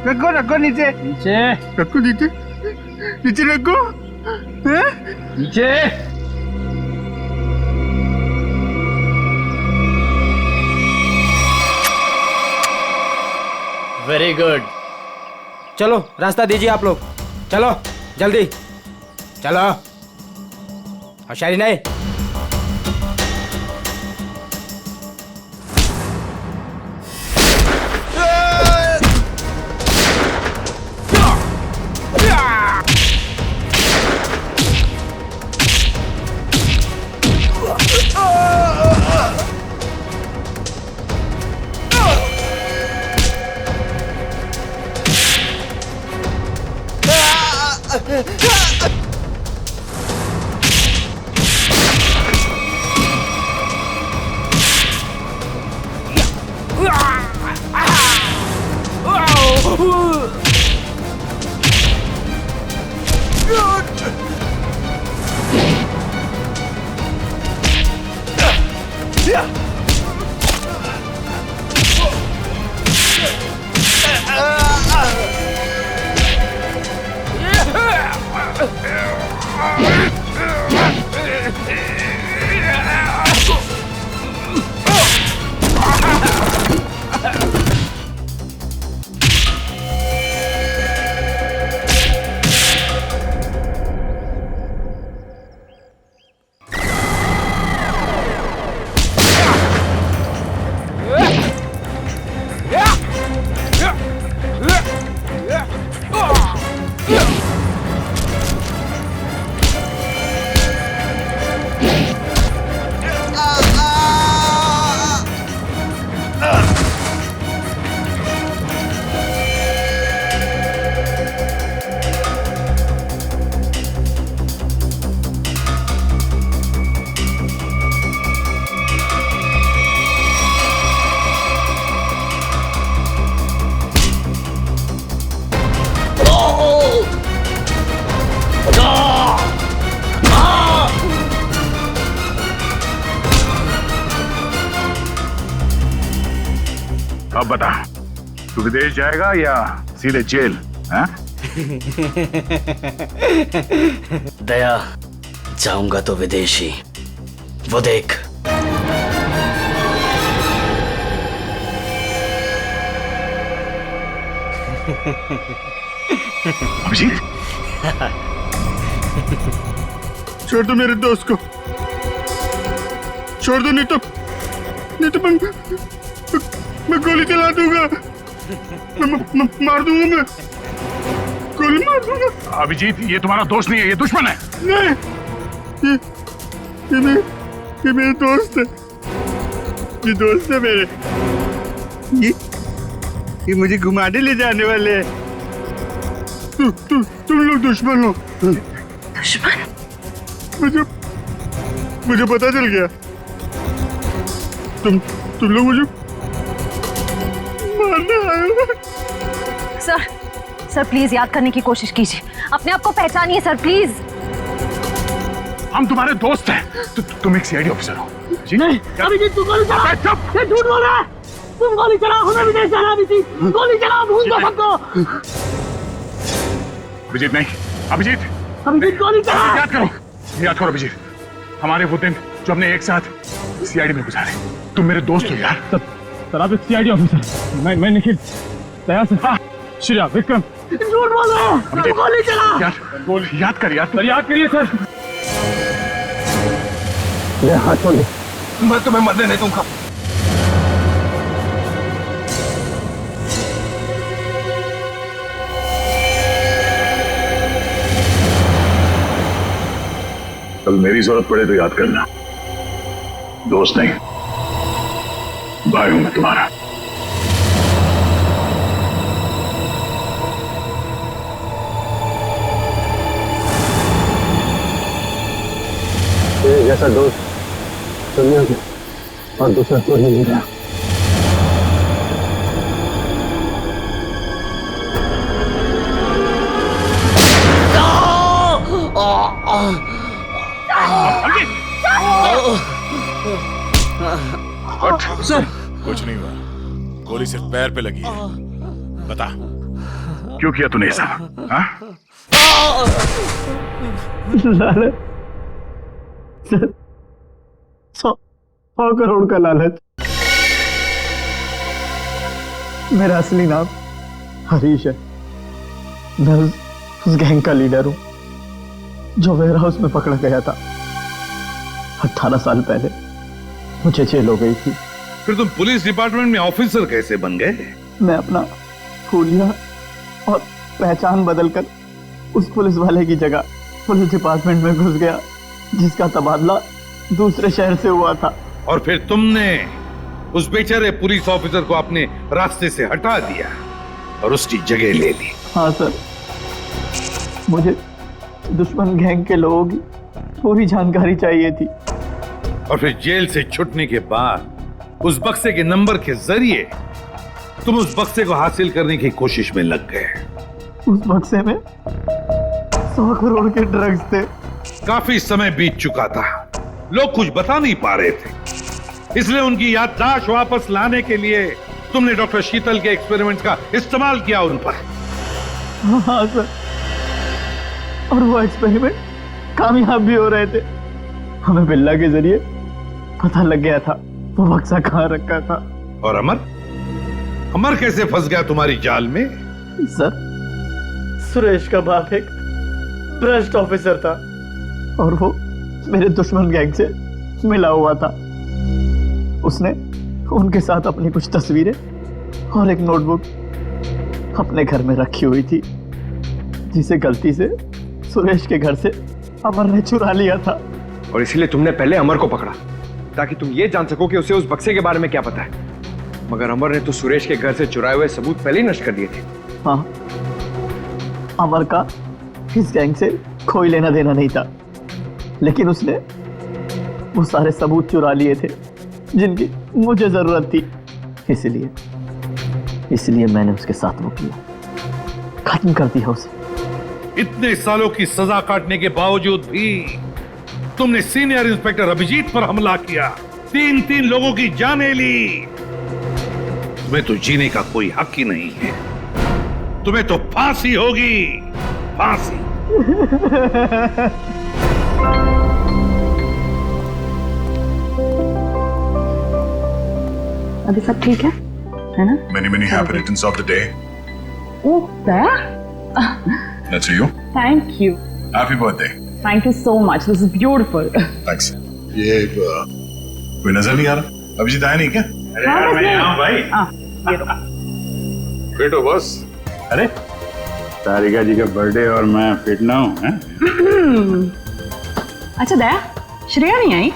रखो रखो नीचे, नीचे रखो, नीचे नीचे रखो, नीचे। Very good. चलो रास्ता दीजिए आप लोग, चलो जल्दी चलो। होशियारी नहीं। अब बता, तू विदेश जाएगा या सीधे जेल? हाँ? दया, जाऊंगा तो विदेशी, वो देख। अभिजीत, छोड़ दो मेरे दोस्त को, छोड़ दो, नहीं तो मैं गोली चला दूंगा, मैं मार दूंगा, मैं गोली मार दूंगा। अभिजीत, ये तुम्हारा दोस्त नहीं है, ये दुश्मन है। नहीं, ये मेरे दोस्त है, ये दोस्त है मेरे। ये मुझे घुमाने ले जाने वाले हैं। तुम लोग दुश्मन हो। दुश्मन? मुझे पता चल गया। तुम लोग मुझे मारने आए हो। सर प्लीज याद करने की कोशिश कीजिए, अपने आप को पहचानिए सर, प्लीज। हम तुम्हारे दोस्त हैं। तुम एक सीआईडी ऑफिसर हो जी? नहीं, अभिजीत तू गोली चला। ये झूठ बोल रहा है। तुम गोली चला, हमें विदेश जाना। अभिजीत गोली चला, भूल दो सबको। अभिजीत नहीं, अभिजीत गोली चला। याद करो अभिजीत, हमारे वो दिन जो हमने एक साथ सीआईडी में गुजारे। तुम मेरे दोस्त हो यार। सर आप एक सीआईडी ऑफिसर, मैं निखिल, दया से, श्रेया, विक्रम। झूठ बोल रहा है, गोली चला। यार याद कर यार। सर याद करिए सर। मेरे हाथों में, मैं तुम्हें मरने नहीं दूंगा। कल मेरी जरूरत पड़े तो याद करना। दोस्त नहीं, भाई हूं मैं तुम्हारा। जैसा दोस्त दुनिया में और दूसरा कोई नहीं रहा। सर कुछ नहीं हुआ, गोली सिर्फ पैर पे लगी है। बता क्यों किया तूने ऐसा? हाँ? लालच सर, 100 करोड़ का लालच। मेरा असली नाम हरीश है। मैं उस गैंग का लीडर हूं जो वेयर हाउस में पकड़ा गया था। 18 साल पहले मुझे जेल हो गई थी। फिर तुम पुलिस डिपार्टमेंट में ऑफिसर कैसे बन गए? मैं अपना हुलिया और पहचान बदलकर उस पुलिस वाले की जगह पुलिस डिपार्टमेंट में घुस गया, जिसका तबादला दूसरे शहर से हुआ था। और फिर तुमने उस बेचारे पुलिस ऑफिसर को अपने रास्ते से हटा दिया और उसकी जगह ले ली। हाँ सर, मुझे दुश्मन गैंग के लोगों की पूरी जानकारी चाहिए थी। और फिर जेल से छूटने के बाद उस बक्से के नंबर के जरिए तुम उस बक्से को हासिल करने की कोशिश में लग गए। उस बक्से में 100 करोड़ के ड्रग्स थे। काफी समय बीत चुका था, लोग कुछ बता नहीं पा रहे थे, इसलिए उनकी याददाश्त वापस लाने के लिए तुमने डॉक्टर शीतल के एक्सपेरिमेंट का इस्तेमाल किया उन पर। हाँ सर, और वो एक्सपेरिमेंट कामयाब भी हो रहे थे। हमें बिल्ला के जरिए पता लग गया था वो बक्सा कहाँ रखा था। और अमर कैसे फंस गया तुम्हारी जाल में? सर, सुरेश का बाप एक भ्रष्ट ऑफिसर था और वो मेरे दुश्मन गैंग से मिला हुआ था। उसने उनके साथ अपनी कुछ तस्वीरें और एक नोटबुक अपने घर में रखी हुई थी, जिसे गलती से सुरेश के घर से अमर ने चुरा लिया था। और इसीलिए तुमने पहले अमर को पकड़ा ताकि तुम ये जान सको कि उसे उस बक्से के बारे में क्या पता है। मगर अमर ने तो सुरेश के घर से चुराए हुए सबूत पहले ही नष्ट कर दिए थे। हाँ, अमर का इस गैंग से कोई लेना देना नहीं था, लेकिन उसने वो सारे सबूत चुरा लिए थे जिनकी मुझे जरूरत थी। इसलिए मैंने उसके साथ वो किया, खत्म कर दिया उसे। इतने सालों की सजा काटने के बावजूद भी तुमने सीनियर इंस्पेक्टर अभिजीत पर हमला किया, 3 लोगों की जानें ली। तुम्हें तो जीने का कोई हक ही नहीं है, तुम्हें तो फांसी होगी, फांसी। अभी सब ठीक है ना? Many happy returns of the day. Oh, there? That's for you. Thank you. Happy birthday. Thank you so much. This is beautiful. Thanks. ये कोई नजर नहीं आ रहा? अभिजीत आया नहीं क्या? अरे यार, मैं यहाँ हूँ भाई। ये लो। बैठो बॉस। अरे तारिका जी का बर्थडे और मैं फिट ना हूँ, हैं? अच्छा दया, श्रेया नहीं आई?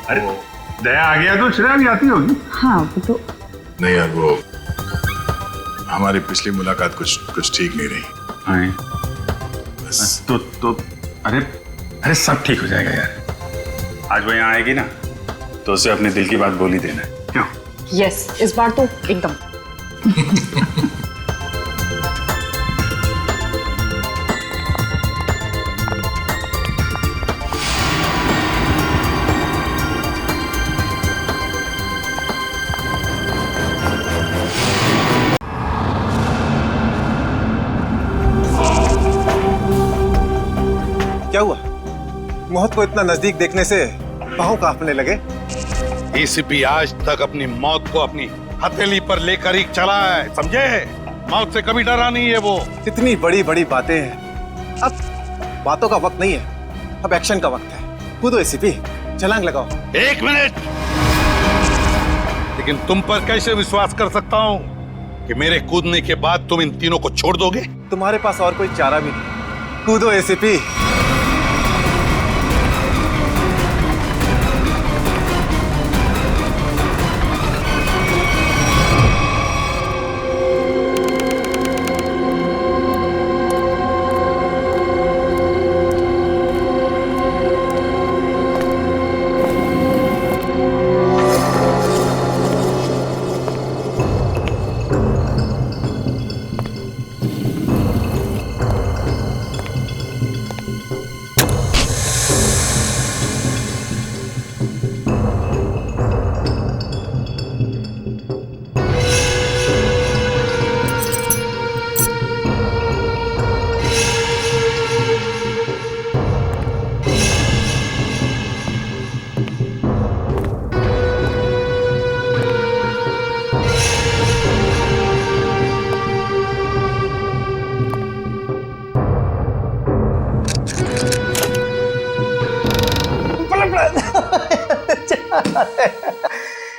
अरे दया आ गया तो श्रेया भी आती होगी। हाँ वो तो नहीं यार, वो हमारी पिछली मुलाकात कुछ ठीक नहीं रही। हाँ। तो अरे सब ठीक हो जाएगा यार। आज वो यहाँ आएगी ना तो उसे अपने दिल की बात बोल ही देना। क्यों? यस, इस बार तो एकदम। क्या हुआ? मौत को इतना नजदीक देखने से पांव कांपने लगे। एसीपी आज तक अपनी मौत को अपनी हथेली पर लेकर ही चला है, समझे? मौत से कभी डरा नहीं है वो। इतनी बड़ी बड़ी बातें हैं, अब बातों का वक्त नहीं है, अब एक्शन का वक्त है। कूदो एसीपी, छलांग लगाओ। 1 मिनट, लेकिन तुम पर कैसे विश्वास कर सकता हूँ कि मेरे कूदने के बाद तुम इन तीनों को छोड़ दोगे? तुम्हारे पास और कोई चारा भी नहीं। कूदो एसीपी।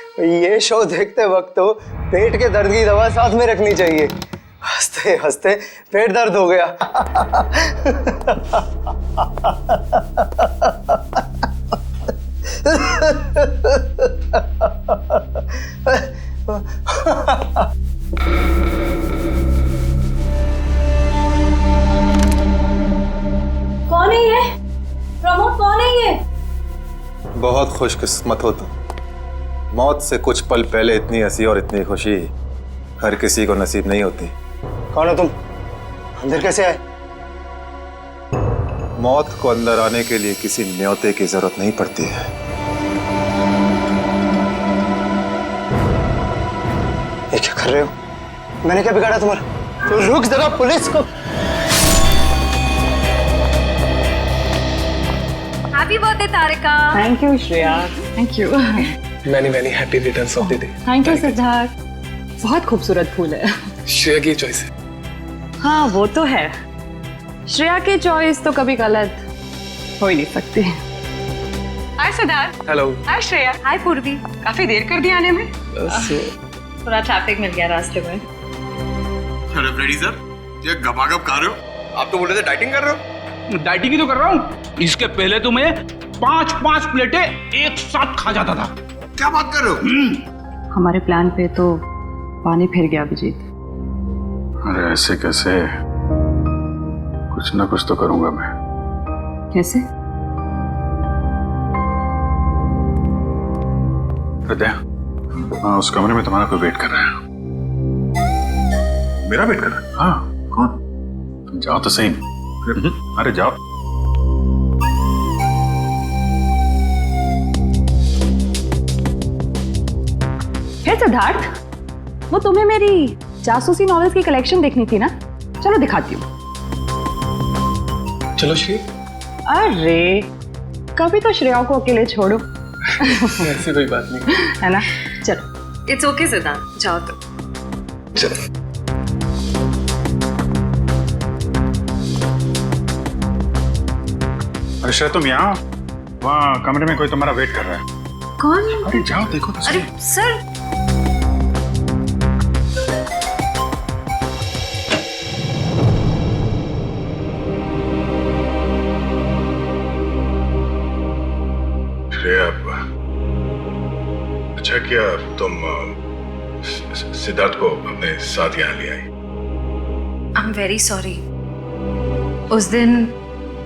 ये शो देखते वक्त तो पेट के दर्द की दवा साथ में रखनी चाहिए। हंसते हंसते पेट दर्द हो गया। कौन है ये? प्रमोद कौन है ये? बहुत खुशकिस्मत हो तुम। मौत से कुछ पल पहले इतनी हंसी और इतनी खुशी हर किसी को नसीब नहीं होती। कौन हो तुम? अंदर कैसे आए? मौत को अंदर आने के लिए किसी न्योते की जरूरत नहीं पड़ती है। ये क्या कर रहे हो? मैंने क्या बिगाड़ा तुम्हारा? तो रुक जरा, पुलिस को। Happy birthday Tarika. Thank you Shreya, thank you. Many happy returns of the day. Thank you Siddharth. बहुत खूबसूरत फूल है। श्रेया की चॉइस है। हाँ वो तो है, श्रेया की चॉइस तो कभी गलत हो ही नहीं सकती। हाय सिद्धार्थ। हेलो। हाय श्रेया। हाय पूर्वी। काफी देर कर दी आने में। बस थोड़ा ट्रैफिक मिल गया रास्ते में। अरे फ्रेडी सर, ये गपागप खा रहे हो? आप तो बोल रहे थे डाइटिंग कर रहे हो। डाइटिंग ही तो कर रहा हूँ। इसके पहले तो मैं 5-5 प्लेटें एक साथ खा जाता था। क्या बात कर रहे हो? हमारे प्लान पे तो पानी फिर गया अभिजीत। अरे ऐसे कैसे? कुछ ना कुछ तो करूंगा मैं। कैसे? हृदय, उस कमरे में तुम्हारा कोई वेट कर रहा है। मेरा वेट कर रहा है? हाँ, कौन? तुम जाओ तो सही। अरे जाओ। हे सिद्धार्थ, वो तुम्हें मेरी जासूसी नॉवेल्स की कलेक्शन देखनी थी ना? चलो दिखाती हूँ। चलो श्री। अरे कभी तो श्रेया को अकेले छोड़ो। ऐसी कोई बात नहीं है ना? चलो। इट्स ओके सिद्धार्थ, जाओ तो। चलो। अरे श्रेया तुम यहाँ, वहाँ कमरे में कोई तुम्हारा वेट कर रहा है। कौन? अरे जाओ देखो तो सही। अरे सर। श्रेया, अच्छा किया तुम सिद्धार्थ को अपने साथ यहाँ ले आई। I am very sorry. उस दिन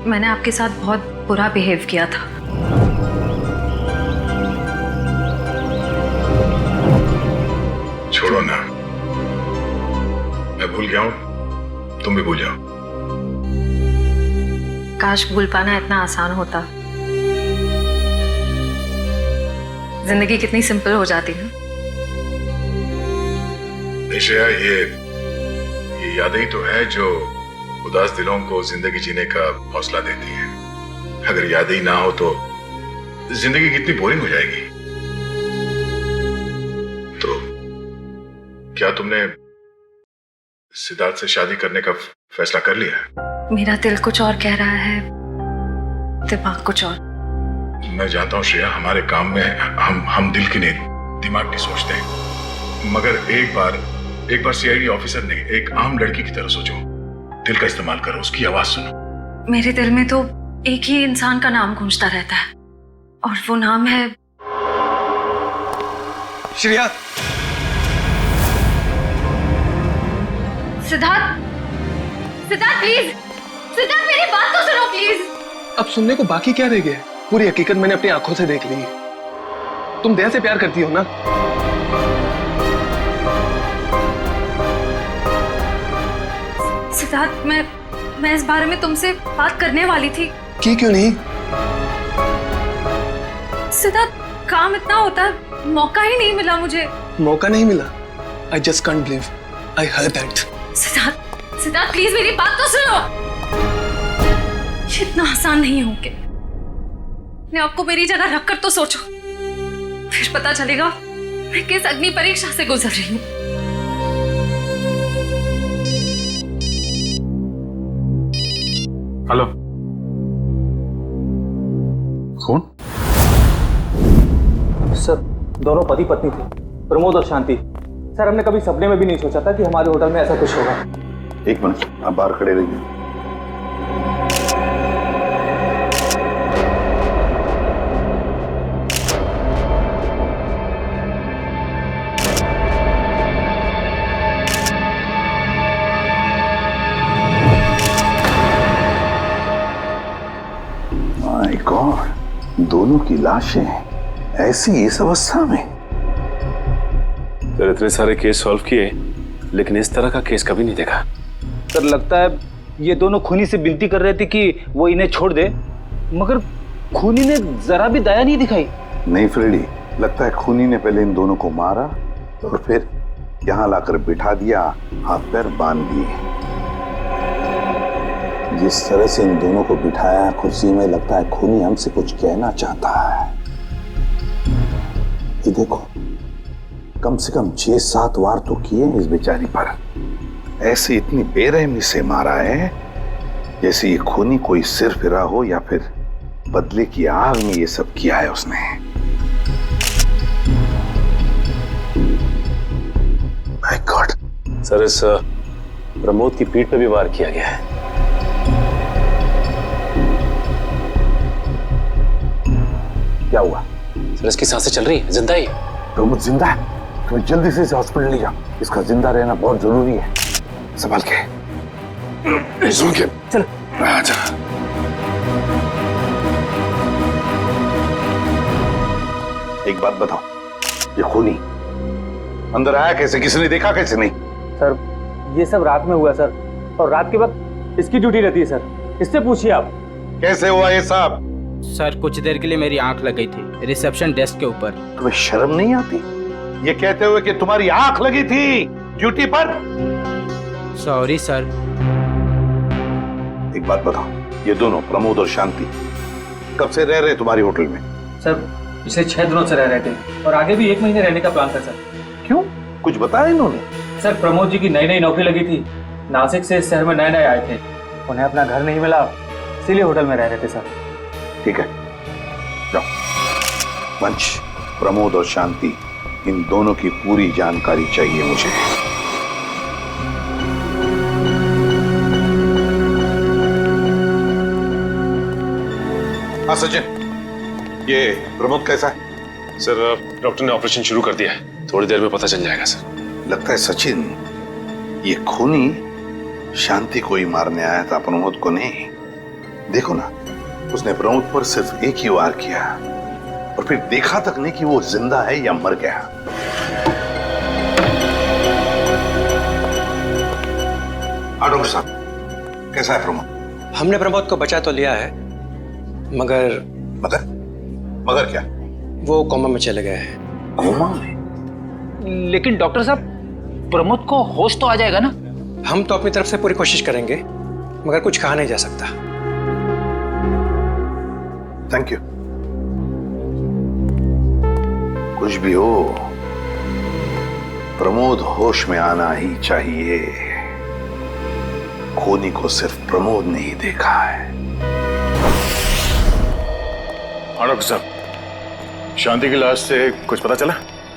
मैंने आपके साथ बहुत बुरा बिहेव किया था। छोड़ो ना, मैं भूल गया हूँ, तुम भी भूल जाओ। काश भूल पाना इतना आसान होता। जिंदगी कितनी सिंपल हो जाती है। श्रेया, ये यादें ही तो है जो उदास दिलों को जिंदगी जीने का हौसला देती है। अगर यादें ही ना हो तो जिंदगी कितनी बोरिंग हो जाएगी। तो क्या तुमने सिद्धार्थ से शादी करने का फैसला कर लिया? मेरा दिल कुछ और कह रहा है, दिमाग कुछ और। मैं जानता हूँ श्रेया, हमारे काम में हम दिल की नहीं दिमाग की सोचते हैं। मगर एक बार सीआईडी ऑफिसर ने एक आम लड़की की तरह सोचो। दिल का इस्तेमाल करो, उसकी आवाज सुनो। मेरे दिल में तो एक ही इंसान का नाम गूंजता रहता है, और वो नाम है श्रेया। सिद्धार्थ। सिद्धार्थ प्लीज, सिद्धार्थ मेरी बात तो सुनो प्लीज। अब सुनने को बाकी क्या रह गया? पूरी हकीकत मैंने अपनी आंखों से देख ली है। तुम दया से प्यार करती हो ना? सिद्धार्थ, मैं इस बारे में तुमसे बात करने वाली थी। क्यों नहीं? सिद्धार्थ, काम इतना होता है, मौका ही नहीं मिला मुझे। मौका नहीं मिला? I just can't believe I heard that. Siddharth please मेरी बात तो सुनो। इतना आसान नहीं होंगे। अपने आपको मेरी जगह रखकर तो सोचो, फिर पता चलेगा मैं किस अग्नि परीक्षा से गुजर रही हूँ। हेलो, कौन? सर दोनों पति पत्नी थे, प्रमोद और शांति। सर हमने कभी सपने में भी नहीं सोचा था कि हमारे होटल में ऐसा कुछ होगा। एक मिनट, आप बाहर खड़े रहिए। माय गॉड, दोनों की लाशें ऐसी इस अवस्था में। सर इतने सारे केस सॉल्व किए, लेकिन इस तरह का केस कभी नहीं देखा। सर लगता है ये दोनों खूनी से विनती कर रहे थे कि वो इन्हें छोड़ दे, मगर खूनी ने जरा भी दया नहीं दिखाई। नहीं फ्रेडी, लगता है खूनी ने पहले इन दोनों को मारा और फिर यहाँ लाकर बिठा दिया, हाथ पैर बांध दिए। जिस तरह से इन दोनों को बिठाया कुर्सी में, लगता है खूनी हमसे कुछ कहना चाहता है। ये देखो, कम से कम 6-7 वार तो किए इस बेचारी पर। ऐसे इतनी बेरहमी से मारा है जैसे ये खूनी कोई सिर फिरा हो या फिर बदले की आग में ये सब किया है उसने। My God. सर इस प्रमोद की पीठ पे भी वार किया गया है। क्या हुआ? सर इसकी सांसें चल रही है, जिंदा ही। प्रमोद जिंदा है? तुम्हें जल्दी से इसे हॉस्पिटल ले जाओ, इसका जिंदा रहना बहुत जरूरी है। संभाल के, सुन के चल। आजा। एक बात बताओ, ये खूनी अंदर आया कैसे? किसी ने देखा कैसे? नहीं सर ये सब रात में हुआ सर, और रात के वक्त इसकी ड्यूटी रहती है सर, इससे पूछिए आप। कैसे हुआ ये सब? सर कुछ देर के लिए मेरी आंख लग गई थी रिसेप्शन डेस्क के ऊपर। तुम्हें शर्म नहीं आती ये कहते हुए कि तुम्हारी आंख लगी थी ड्यूटी पर? Sorry sir. एक बात बताओ, ये दोनों प्रमोद और शांति कब से रह रहे तुम्हारी होटल में? सर पिछले 6 दिनों से रह रहे थे और आगे भी 1 महीने रहने का प्लान था सर। क्यों, कुछ बताया इन्होंने? सर प्रमोद जी की नई नौकरी लगी थी, नासिक से इस शहर में नए आए थे, उन्हें अपना घर नहीं मिला, इसीलिए होटल में रह रहे थे सर। ठीक है, जाओ। वंश, प्रमोद और शांति, इन दोनों की पूरी जानकारी चाहिए मुझे। हाँ सचिन, ये प्रमोद कैसा है? सर डॉक्टर ने ऑपरेशन शुरू कर दिया है, थोड़ी देर में पता चल जाएगा सर। लगता है सचिन ये खूनी शांति को ही मारने आया था, प्रमोद को नहीं। देखो ना, उसने प्रमोद पर सिर्फ एक ही वार किया और फिर देखा तक नहीं कि वो जिंदा है या मर गया। डॉक्टर साहब, कैसा है प्रमोद? हमने प्रमोद को बचा तो लिया है, मगर मगर क्या? वो कोमा में चले गए हैं। कोमा में? लेकिन डॉक्टर साहब, प्रमोद को होश तो आ जाएगा ना? हम तो अपनी तरफ से पूरी कोशिश करेंगे, मगर कुछ कहा नहीं जा सकता। Thank you. कुछ भी हो, प्रमोद होश में आना ही चाहिए। खूनी को सिर्फ प्रमोद ने ही देखा है। डॉक्टर साहब, शांति की लाश से कुछ पता चला?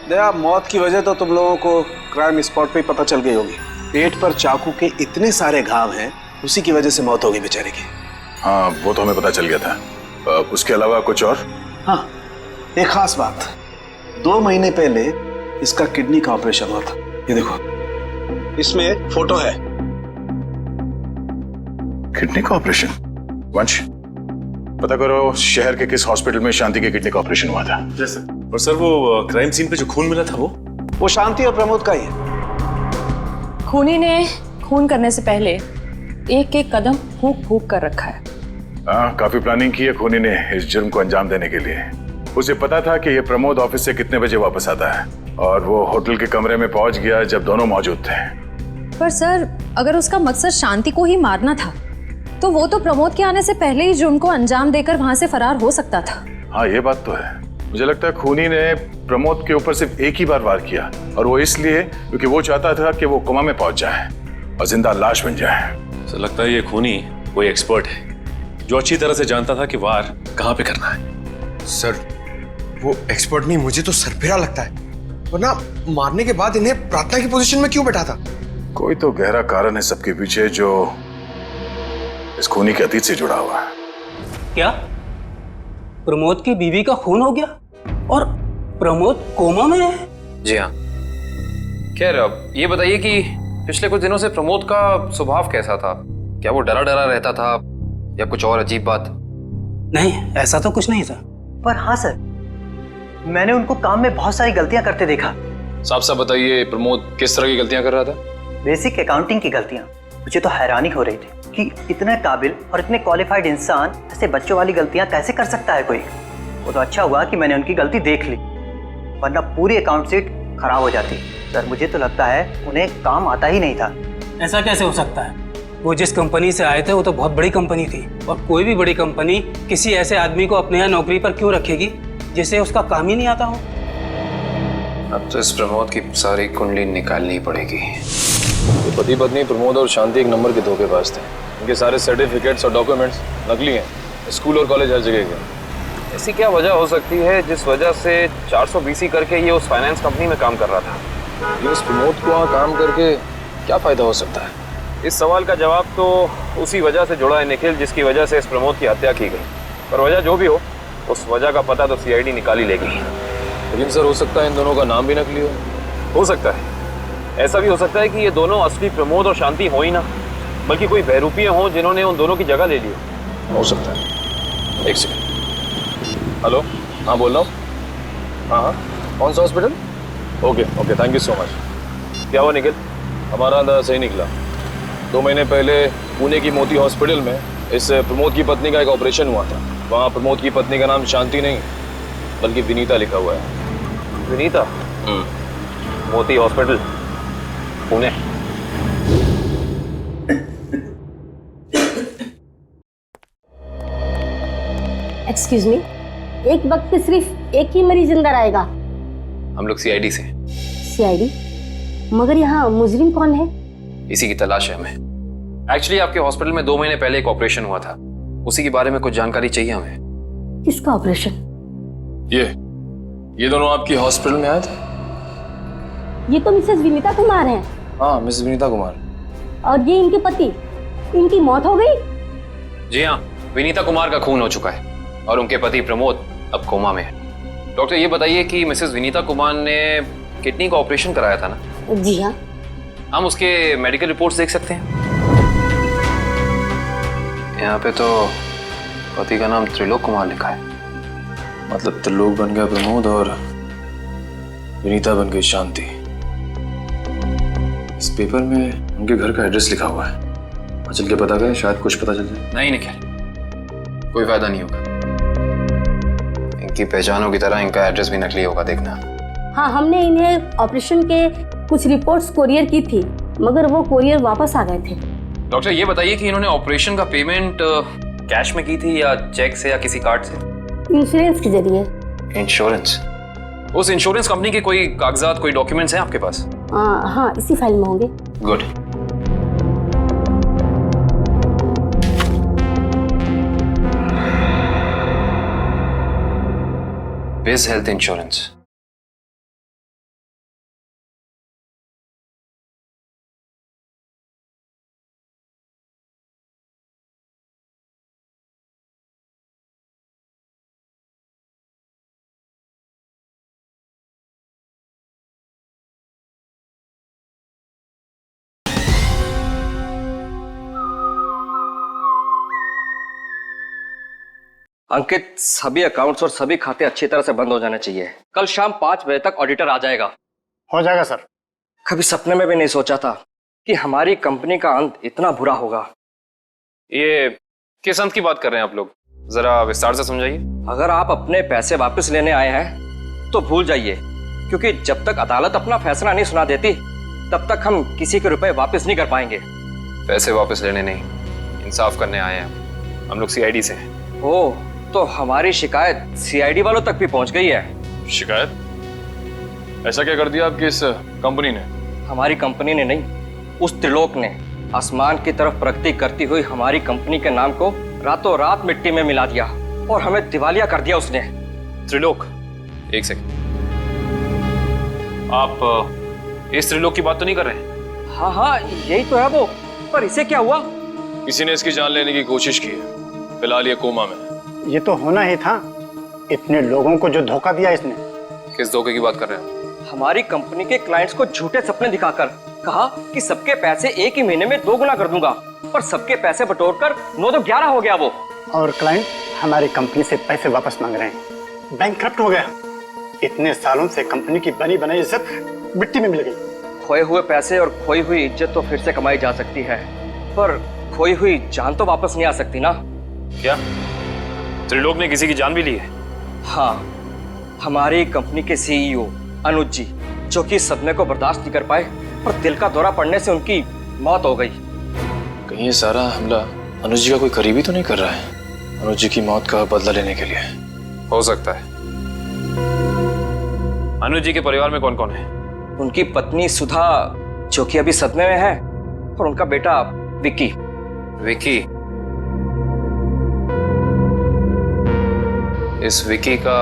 दया, मौत की वजह तो तुम लोगों को क्राइम स्पॉट पे ही पता चल गई होगी। पेट पर चाकू के इतने सारे घाव हैं, उसी की वजह से मौत हो गई बेचारे की। हाँ, वो तो हमें पता चल गया था। उसके अलावा कुछ और? हाँ, एक खास बात, 2 महीने पहले इसका किडनी का ऑपरेशन हुआ था। ये देखो, इसमें फोटो है। किडनी का ऑपरेशन? वंश, पता करो शहर के किस हॉस्पिटल में शांति के किडनी का ऑपरेशन हुआ था। जैसे और सर वो क्राइम सीन पे जो खून मिला था वो शांति और प्रमोद का ही है। खूनी ने खून करने से पहले एक कदम फूंक फूंक कर रखा है। हाँ, काफी प्लानिंग की है खूनी ने इस जुर्म को अंजाम देने के लिए। उसे पता था कि ये प्रमोद ऑफिस से कितने बजे वापस आता है और वो होटल के कमरे में पहुंच गया जब दोनों मौजूद थे। पर सर, अगर उसका मकसद शांति को ही मारना था तो वो तो प्रमोद के आने से पहले ही जुर्म को अंजाम देकर वहां से फरार हो सकता था। हाँ, ये बात तो है। मुझे लगता है खूनी ने प्रमोद के ऊपर सिर्फ एक ही बार वार किया, और वो इसलिए क्योंकि वो चाहता था कि वो कोमा में पहुंच जाए और जिंदा लाश बन जाए। सर लगता है ये खूनी कोई एक्सपर्ट है जो अच्छी तरह से जानता था कि वार कहाँ पे करना है। सर, वो एक्सपर्ट नहीं, मुझे तो सरफिरा लगता है। वरना मारने के बाद इन्हें प्रार्थना की पोजीशन में क्यों बैठा था? कोई तो गहरा कारण है सबके पीछे जो इस खूनी के अतीत से जुड़ा हुआ है। क्या प्रमोद की बीवी का खून हो गया और प्रमोद कोमा में है? जी हाँ। खैर अब ये बताइए कि पिछले कुछ दिनों से प्रमोद का स्वभाव कैसा था? क्या वो डरा डरा रहता था या कुछ और अजीब बात? नहीं, ऐसा तो कुछ नहीं था। पर हाँ सर, मैंने उनको काम में बहुत सारी गलतियां करते देखा। साफ साफ बताइए, प्रमोद किस तरह की गलतियां कर रहा था? बेसिक अकाउंटिंग की गलतियां। मुझे तो हैरानी हो रही थी कि इतने काबिल और इतने क्वालिफाइड इंसान ऐसे बच्चों वाली गलतियां कैसे कर सकता है कोई। वो तो अच्छा हुआ कि मैंने उनकी गलती देख ली, वरना पूरी अकाउंट शीट खराब हो जाती। सर मुझे तो लगता है उन्हें काम आता ही नहीं था। ऐसा कैसे हो सकता है? वो जिस कंपनी से आए थे वो तो बहुत बड़ी कंपनी थी, और कोई भी बड़ी कंपनी किसी ऐसे आदमी को अपने यहाँ नौकरी पर क्यों रखेगी जिसे उसका काम ही नहीं आता हो? अब तो इस प्रमोद की सारी कुंडली निकालनी पड़ेगी। ये पति पत्नी प्रमोद और शांति एक नंबर के धोखेबाज थे। इनके सारे सर्टिफिकेट्स और डॉक्यूमेंट्स नकली हैं। स्कूल और कॉलेज हर जगह के। ऐसी क्या वजह हो सकती है जिस वजह से 420 करके ये उस फाइनेंस कंपनी में काम कर रहा था? ये इस प्रमोद को वहाँ काम करके क्या फायदा हो सकता है? इस सवाल का जवाब तो उसी वजह से जुड़ा है निखिल, जिसकी वजह से इस प्रमोद की हत्या की गई। पर वजह जो भी हो, उस वजह का पता तो सीआईडी निकाल ही लेगी। लेकिन सर, हो सकता है इन दोनों का नाम भी नकली हो सकता है। ऐसा भी हो सकता है कि ये दोनों असली प्रमोद और शांति हो ही ना, बल्कि कोई बहरूपिये हों जिन्होंने उन दोनों की जगह ले ली हो सकता है। एक सेकंड। हेलो, हाँ बोल रहा हूँ। हाँ, कौन सा hospital? Okay, thank you so much. क्या हुआ निखिल? हमारा अंदाजा सही निकला। 2 महीने पहले पुणे की मोती हॉस्पिटल में इस प्रमोद की पत्नी का एक ऑपरेशन हुआ था। वहाँ प्रमोद की पत्नी का नाम शांति नहीं बल्कि विनीता लिखा हुआ है। विनीता? मोती हॉस्पिटल, पुणे। एक्सक्यूज मी, एक वक्त पे सिर्फ एक ही मरीज अंदर आएगा? हम लोग सीआईडी से। सीआईडी? मगर यहाँ मुजरिम कौन है? इसी की तलाश है हमें। एक्चुअली आपके हॉस्पिटल में 2 महीने पहले एक ऑपरेशन हुआ था, उसी के बारे में कुछ जानकारी चाहिए हमें। किसका ऑपरेशन? ये दोनों आपकी हॉस्पिटल में आए थे? ये तो मिसेस विनीता कुमार हैं। हाँ, मिसेस विनीता कुमार। और ये इनके पति, इनकी मौत हो गई? जी हाँ, विनीता कुमार का खून हो चुका है और उनके पति प्रमोद अब कोमा में है। डॉक्टर ये बताइए कि मिसेस विनीता कुमार ने किडनी का ऑपरेशन कराया था ना? जी हाँ। हम उसके मेडिकल रिपोर्ट्स देख सकते हैं? यहाँ पे तो पति का नाम त्रिलोक कुमार लिखा है। मतलब त्रिलोक बन गया प्रमोद और विनीता बन गई शांति। इस पेपर में उनके घर का एड्रेस लिखा हुआ है। चल के पता करें, शायद कुछ पता चल जाए। नहीं निखिल, कोई फायदा नहीं होगा। इनकी पहचानों की तरह इनका एड्रेस भी नकली होगा, देखना। हाँ, हमने इन्हें ऑपरेशन के कुछ रिपोर्ट्स कोरियर की थी, मगर वो कोरियर वापस आ गए थे। डॉक्टर ये बताइए कि इन्होंने ऑपरेशन का पेमेंट कैश में की थी या चेक से या किसी कार्ड से? इंश्योरेंस के जरिए। इंश्योरेंस? उस इंश्योरेंस कंपनी के कोई कागजात, कोई डॉक्यूमेंट्स हैं आपके पास? हाँ, इसी फाइल में होंगे। गुड। बिज हेल्थ इंश्योरेंस। अंकित, सभी अकाउंट्स और सभी खाते अच्छी तरह से बंद हो जाने चाहिए। कल शाम 5 बजे तक ऑडिटर आ जाएगा। हो जाएगा सर। कभी सपने में भी नहीं सोचा था कि हमारी कंपनी का अंत इतना बुरा होगा। ये किस अंत की बात कर रहे हैं आप लोग? जरा विस्तार से समझाइए। अगर आप अपने पैसे वापस लेने आए हैं तो भूल जाइए, क्योंकि जब तक अदालत अपना फैसला नहीं सुना देती तब तक हम किसी के रुपए वापस नहीं कर पाएंगे। पैसे वापस लेने नहीं, इंसाफ करने आए हैं। हम लोग सीआईडी से हैं। ओह, तो हमारी शिकायत सीआईडी वालों तक भी पहुंच गई है। शिकायत? ऐसा क्या कर दिया आपकी इस कंपनी ने? हमारी कंपनी ने नहीं, उस त्रिलोक ने आसमान की तरफ प्रगति करती हुई हमारी कंपनी के नाम को रातों रात मिट्टी में मिला दिया और हमें दिवालिया कर दिया उसने। त्रिलोक? एक सेकंड, आप इस त्रिलोक की बात तो नहीं कर रहे? हाँ हाँ, यही तो है वो। पर इसे क्या हुआ? किसी ने इसकी जान लेने की कोशिश की है, फिलहाल ये कोमा में। ये तो होना ही था, इतने लोगों को जो धोखा दिया इसने। किस धोखे की बात कर रहे हैं? हमारी कंपनी के क्लाइंट्स को झूठे सपने दिखाकर कहा कि सबके पैसे एक ही महीने में 2 गुना कर दूंगा, पर सबके पैसे बटोरकर 9 तो 11 हो गया वो। और क्लाइंट हमारी कंपनी से पैसे वापस मांग रहे हैं। बैंकक्रप्ट हो गया। इतने सालों से कंपनी की बनी बनाई इज्जत मिट्टी में मिल गई। खोए हुए पैसे और खोई हुई इज्जत तो फिर से कमाई जा सकती है, पर खोई हुई जान तो वापस नहीं आ सकती ना। क्या त्रिलोक ने किसी की जान भी ली है? हाँ, हमारी कंपनी के सीईओ अनुज जी, जो कि सदमे को बर्दाश्त नहीं कर पाए, पर दिल का दौरा पड़ने से उनकी मौत हो गई। कहीं ये सारा हमला अनुज जी का कोई करीबी तो नहीं कर रहा है? अनुज जी की मौत का बदला लेने के लिए हो सकता है। अनुज जी के परिवार में कौन कौन है? उनकी पत्नी सुधा, जो कि अभी सदमे में है, और उनका बेटा विक्की। विक्की? इस विक्की का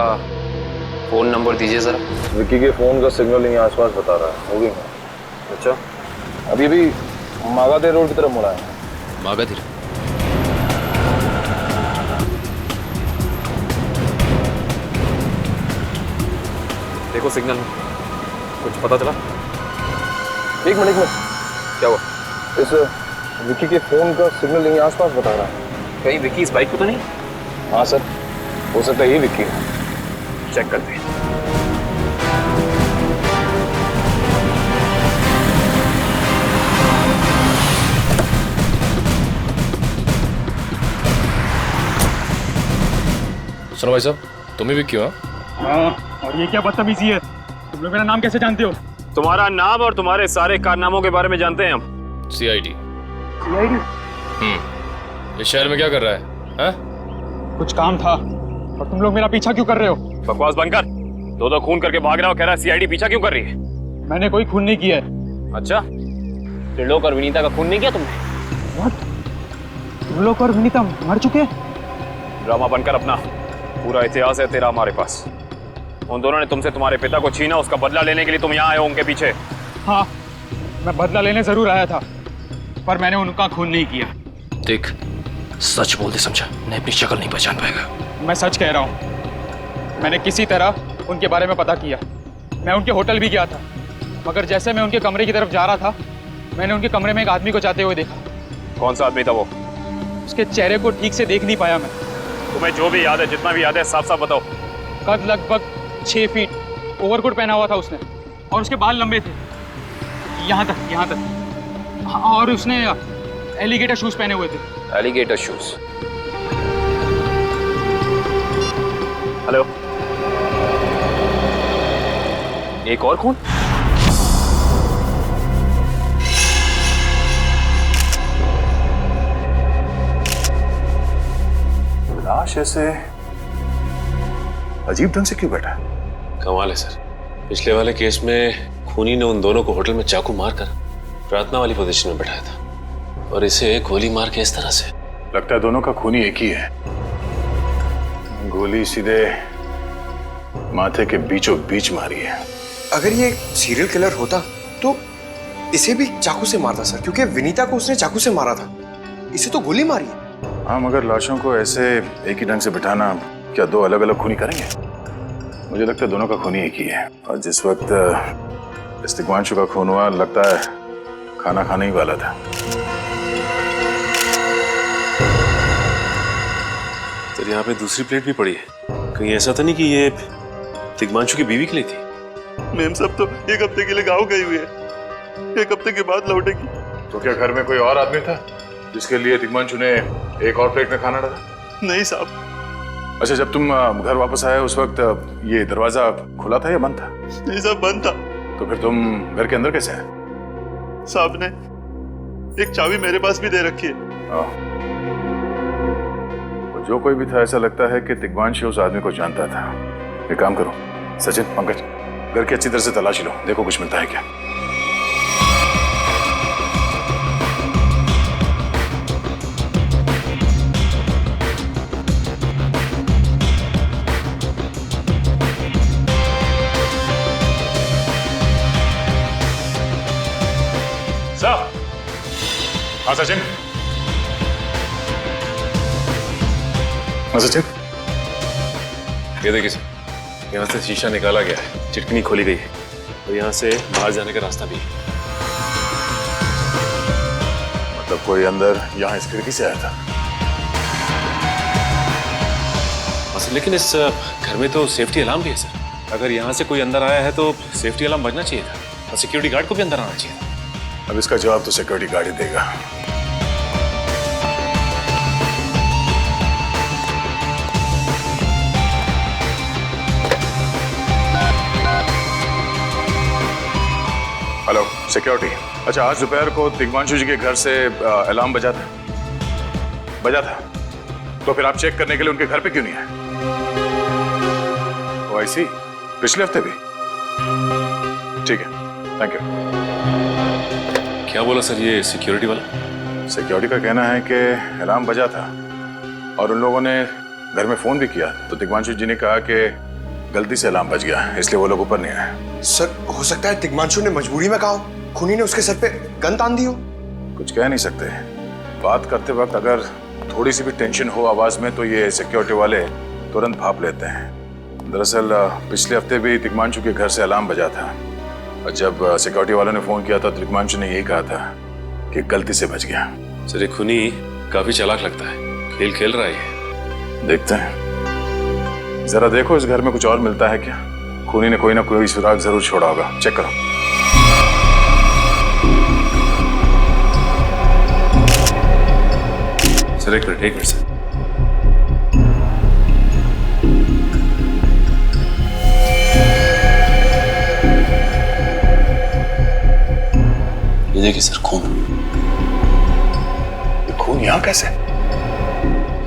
फोन नंबर दीजिए जरा। विक्की के फोन का सिग्नल यहीं आसपास बता रहा है। होगी। अच्छा, अभी भी मागाधे रोड की तरफ मुड़ा है। मागाधे? देखो सिग्नल कुछ पता चला? एक मिनट। क्या हुआ? इस विक्की के फोन का सिग्नल यहीं आसपास बता रहा है। कहीं विक्की इस बाइक को तो नहीं? हाँ सर, हो सकता है ये विक्की है। चेक करते हैं। सुनो भाई साहब, तुम ही विक्की हो? हाँ, और ये क्या बदतमीजी है? तुम लोग मेरा नाम कैसे जानते हो? तुम्हारा नाम और तुम्हारे सारे कारनामों के बारे में जानते हैं हम। सीआईडी। सीआईडी? इस शहर में क्या कर रहा है? हा? कुछ काम था, और तुम लोग मेरा पीछा क्यों कर रहे हो? बकवास बंद कर। दो खून करके भाग रहा हो, कह रहा है सीआईडी पीछा क्यों कर रही है? मैंने कोई खून नहीं किया है। अच्छा, त्रिलोक और विनीता का खून नहीं किया तुमने? त्रिलोक और विनीता मर चुके हैं? ड्रामा बनकर अपना पूरा इतिहास है तेरा हमारे पास। उन दोनों ने तुमसे तुम्हारे पिता को छीना, उसका बदला लेने के लिए तुम यहाँ आए हो उनके पीछे। हाँ, मैं बदला लेने जरूर आया था, पर मैंने उनका खून नहीं किया। देख, सच बोल दे समझा, नहीं अपनी शक्ल नहीं पहचान पाएगा। मैं सच कह रहा हूँ, मैंने किसी तरह उनके बारे में पता किया। मैं उनके होटल भी गया था, मगर जैसे मैं उनके कमरे की तरफ जा रहा था, मैंने उनके कमरे में एक आदमी को जाते हुए देखा। कौन सा आदमी था वो? उसके चेहरे को ठीक से देख नहीं पाया मैं। तुम्हें जो भी याद है, जितना भी याद है, साफ साफ बताओ। कद लगभग 6 फीट, ओवरकोट पहना हुआ था उसने, और उसके बाल लंबे थे यहाँ तक। हाँ, और उसने एलिगेटर शूज पहने हुए थे। Alligator shoes? हेलो, एक और खून? लाश ऐसे अजीब ढंग से क्यों बैठा है? कमाल है सर, पिछले वाले केस में खूनी ने उन दोनों को होटल में चाकू मारकर प्रार्थना वाली पोजीशन में बैठाया था, और इसे गोली मार के इस तरह से। लगता है दोनों का खूनी एक ही है। गोली सीधे माथे के बीचों बीच मारी है। अगर ये सीरियल किलर होता तो इसे भी चाकू से मारता सर, क्योंकि विनीता को उसने चाकू से मारा था, इसे तो गोली मारी है। हाँ, मगर लाशों को ऐसे एक ही ढंग से बिठाना, क्या दो अलग अलग खूनी करेंगे? मुझे लगता है दोनों का खूनी एक ही है, और जिस वक्त इस्तिग्वांशु का खून हुआ, लगता है खाना खाने ही वाला था। तो यहाँ पे दूसरी प्लेट भी पड़ी है, कहीं ऐसा तो नहीं कि ये तिग्मांशु की बीवी के लिए थी? मैम सब तो एक हफ्ते के लिए गाँव गई हुई है, एक हफ्ते के बाद लौटेगी। तो क्या घर में कोई और आदमी था जिसके लिए तिग्मांशु ने एक और प्लेट में खाना डाला? नहीं साहब। अच्छा, जब तुम घर वापस आए उस वक्त ये दरवाजा खुला था या बंद था? नहीं साहब, बंद था। तो फिर तुम घर के अंदर कैसे आए? साहब ने एक चाबी मेरे पास भी दे रखी है। जो कोई भी था, ऐसा लगता है कि तिग्मांशु उस आदमी को जानता था। एक काम करो सचिन, पंकज, घर की अच्छी तरह से तलाशी लो, देखो कुछ मिलता है क्या। हाँ सचिन। हाँ सचिन। ये देखिए सर, यहाँ से शीशा निकाला गया है, चिटकनी खोली गई है और यहाँ से बाहर जाने का रास्ता भी है। मतलब कोई अंदर यहाँ इस खिड़की से आया था? सर लेकिन इस घर में तो सेफ्टी अलार्म भी है सर। अगर यहाँ से कोई अंदर आया है तो सेफ्टी अलार्म बजना चाहिए था और सिक्योरिटी गार्ड को भी अंदर आना चाहिए था। अब इसका जवाब तो सिक्योरिटी गार्ड ही देगा। Hello security. अच्छा, आज दोपहर को दिग्मांशु जी के घर से अलार्म बजा था? बजा था। तो फिर आप चेक करने के लिए उनके घर पे क्यों नहीं आए? ओ आई सी, पिछले हफ्ते भी? ठीक है, थैंक यू। क्या बोला सर ये सिक्योरिटी वाला? सिक्योरिटी का कहना है कि अलार्म बजा था और उन लोगों ने घर में फोन भी किया, तो दिग्मांशु जी ने कहा कि गलती से अलार्म बज गया, इसलिए वो लोग ऊपर नहीं आए। सर, हो सकता है दिग्मांशु ने मजबूरी में कहा हो, खूनी ने उसके सर पे गन तान दी हो। कुछ कह नहीं सकते। बात करते वक्त अगर थोड़ी सी भी टेंशन हो आवाज में तो ये सिक्योरिटी वाले तुरंत भाप लेते हैं। दरअसल पिछले हफ्ते भी दिग्मांशु के घर से अलार्म बजा था और जब सिक्योरिटी वालों ने फोन किया था तो दिग्मांशु ने यही कहा था कि गलती से बच गया। सर ये खूनी काफी चालाक लगता है, खेल खेल रहा है। देखते हैं, जरा देखो इस घर में कुछ और मिलता है क्या। खूनी ने कोई ना कोई सुराग जरूर छोड़ा होगा, चेक करो। सर एक मिनट सर। ये देखिए सर, खून। ये खून यहाँ कैसे?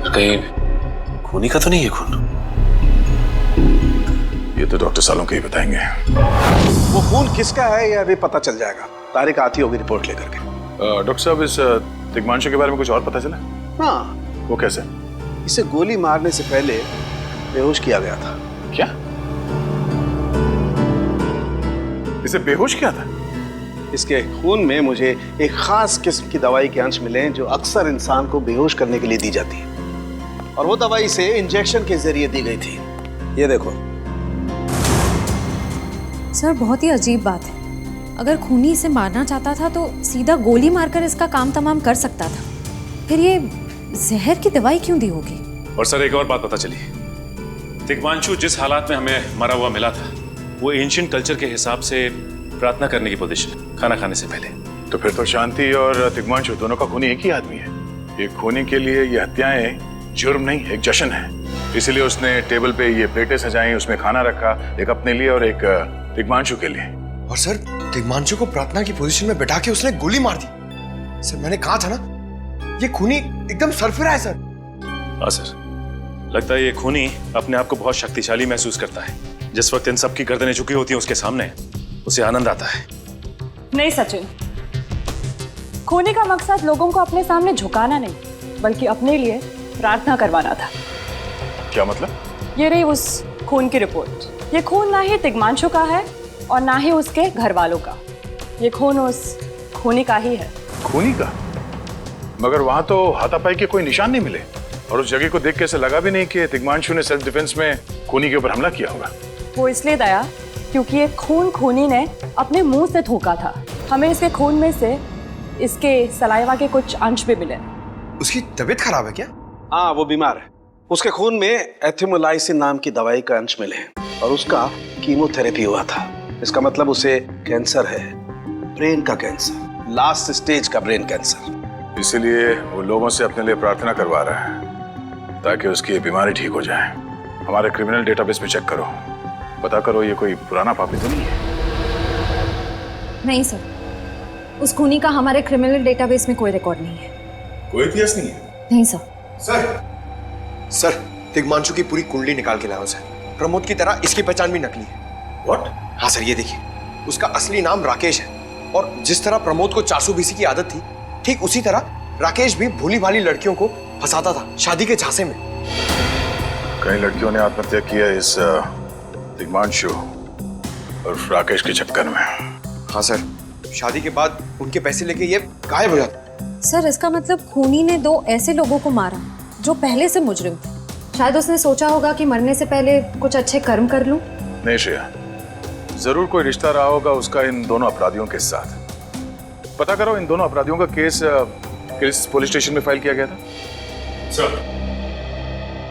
कहीं खूनी का तो नहीं है खून? ये तो डॉक्टर सालों के ही बताएंगे। वो खून किसका है ये अभी पता चल जाएगा। तारिक आती होगी रिपोर्ट लेकर के। डॉक्टर साहब, इस दिग्मांशु के बारे में कुछ और पता चला? हाँ। वो कैसे? इसे गोली मारने से पहले बेहोश किया गया था। क्या? इसे बेहोश किया था? इसके खून में मुझे एक खास किस्म की दवाई के अंश मिले जो अक्सर इंसान को बेहोश करने के लिए दी जाती है, और वो दवाई इसे इंजेक्शन के जरिए दी गई थी। ये देखो सर, बहुत ही अजीब बात है। अगर खूनी इसे मारना चाहता था तो सीधा गोली मारकर इसका काम तमाम कर सकता था, फिर ये जहर की दवाई क्यों दी होगी? और सर एक और बात पता चली, दिग्मांशु जिस हालात में हमें मरा हुआ मिला था वो एंशिएंट कल्चर के हिसाब से प्रार्थना करने की पोजीशन, खाना खाने से पहले। तो फिर तो शांति और दिग्मांशु दोनों का खूनी एक ही आदमी है। ये खूनी के लिए ये हत्याएं जुर्म नहीं, एक जश्न है। इसीलिए उसने टेबल पे ये प्लेटें सजाई, उसमें खाना रखा, एक अपने लिए और एक दिग्मांशु के लिए। और सर, दिग्मांशु को प्रार्थना की पोजीशन में बैठा के उसने गोली मार दी। सर, मैंने कहा था ना, ये खूनी एकदम सरफिरा है सर। हाँ सर, लगता है ये खूनी अपने आप को बहुत शक्तिशाली महसूस करता है। जिस वक्त इन सब की गर्दनें झुकी होती हैं उसके सामने, उसे आनंद आता है। नहीं सचिन, खूनी का मकसद लोगों को अपने सामने झुकाना नहीं, बल्कि अपने लिए प्रार्थना करवाना था। क्या मतलब? ये रही उस खून की रिपोर्ट। ये खून ना ही दिग्मांशु का है और ना ही उसके घर वालों का। ये खून उस खूनी का ही है। खूनी का? मगर वहां तो हाथापाई के कोई निशान नहीं मिले और उस जगह को देख के ऐसा लगा भी नहीं कि दिग्मांशु ने सेल्फ डिफेंस में खूनी के ऊपर हमला किया होगा। वो इसलिए दया क्योंकि ये खून खूनी ने अपने मुंह से थूका था। हमें इसके खून में से इसके सलाइवा के कुछ अंश भी मिले। उसकी तबीयत खराब है क्या? हाँ, वो बीमार है। उसके खून में एथिमोलाइसिन नाम की दवाई का अंश मिले हैं और उसका कीमोथेरेपी हुआ था। इसका मतलब उसे कैंसर है, ब्रेन का कैंसर, लास्ट स्टेज का ब्रेन कैंसर। इसीलिए वो लोगों से अपने लिए प्रार्थना करवा रहा है ताकि उसकी बीमारी ठीक हो जाए। हमारे क्रिमिनल डेटाबेस में चेक करो, पता करो ये कोई पुराना पापी तो नहीं है। नहीं सर, उस खूनी का हमारे क्रिमिनल डेटाबेस में कोई रिकॉर्ड नहीं है। कोई इतिहास नहीं है? नहीं सर। सर, दिग्मांशु की पूरी कुंडली निकाल के लाओ सर। प्रमोद की तरह इसकी पहचान भी नकली है। What? हाँ सर, ये देखिए, उसका असली नाम राकेश है और जिस तरह प्रमोद को 400 BC की आदत थी, ठीक उसी तरह राकेश भी भोली भाली लड़कियों को फंसाता था शादी के झांसे में। कई लड़कियों ने आत्महत्या की है इस दिग्मांशु और राकेश के चक्कर में। हाँ सर, शादी के बाद उनके पैसे लेके ये गायब हो जाता। सर इसका मतलब खूनी ने 2 ऐसे लोगों को मारा जो पहले से मुजरिम थे। शायद उसने सोचा होगा कि मरने से पहले कुछ अच्छे कर्म कर लूं। नहीं श्रेया, जरूर कोई रिश्ता रहा होगा उसका इन दोनों अपराधियों के साथ। पता करो इन दोनों अपराधियों का केस किस पुलिस स्टेशन में फाइल किया गया था? सर,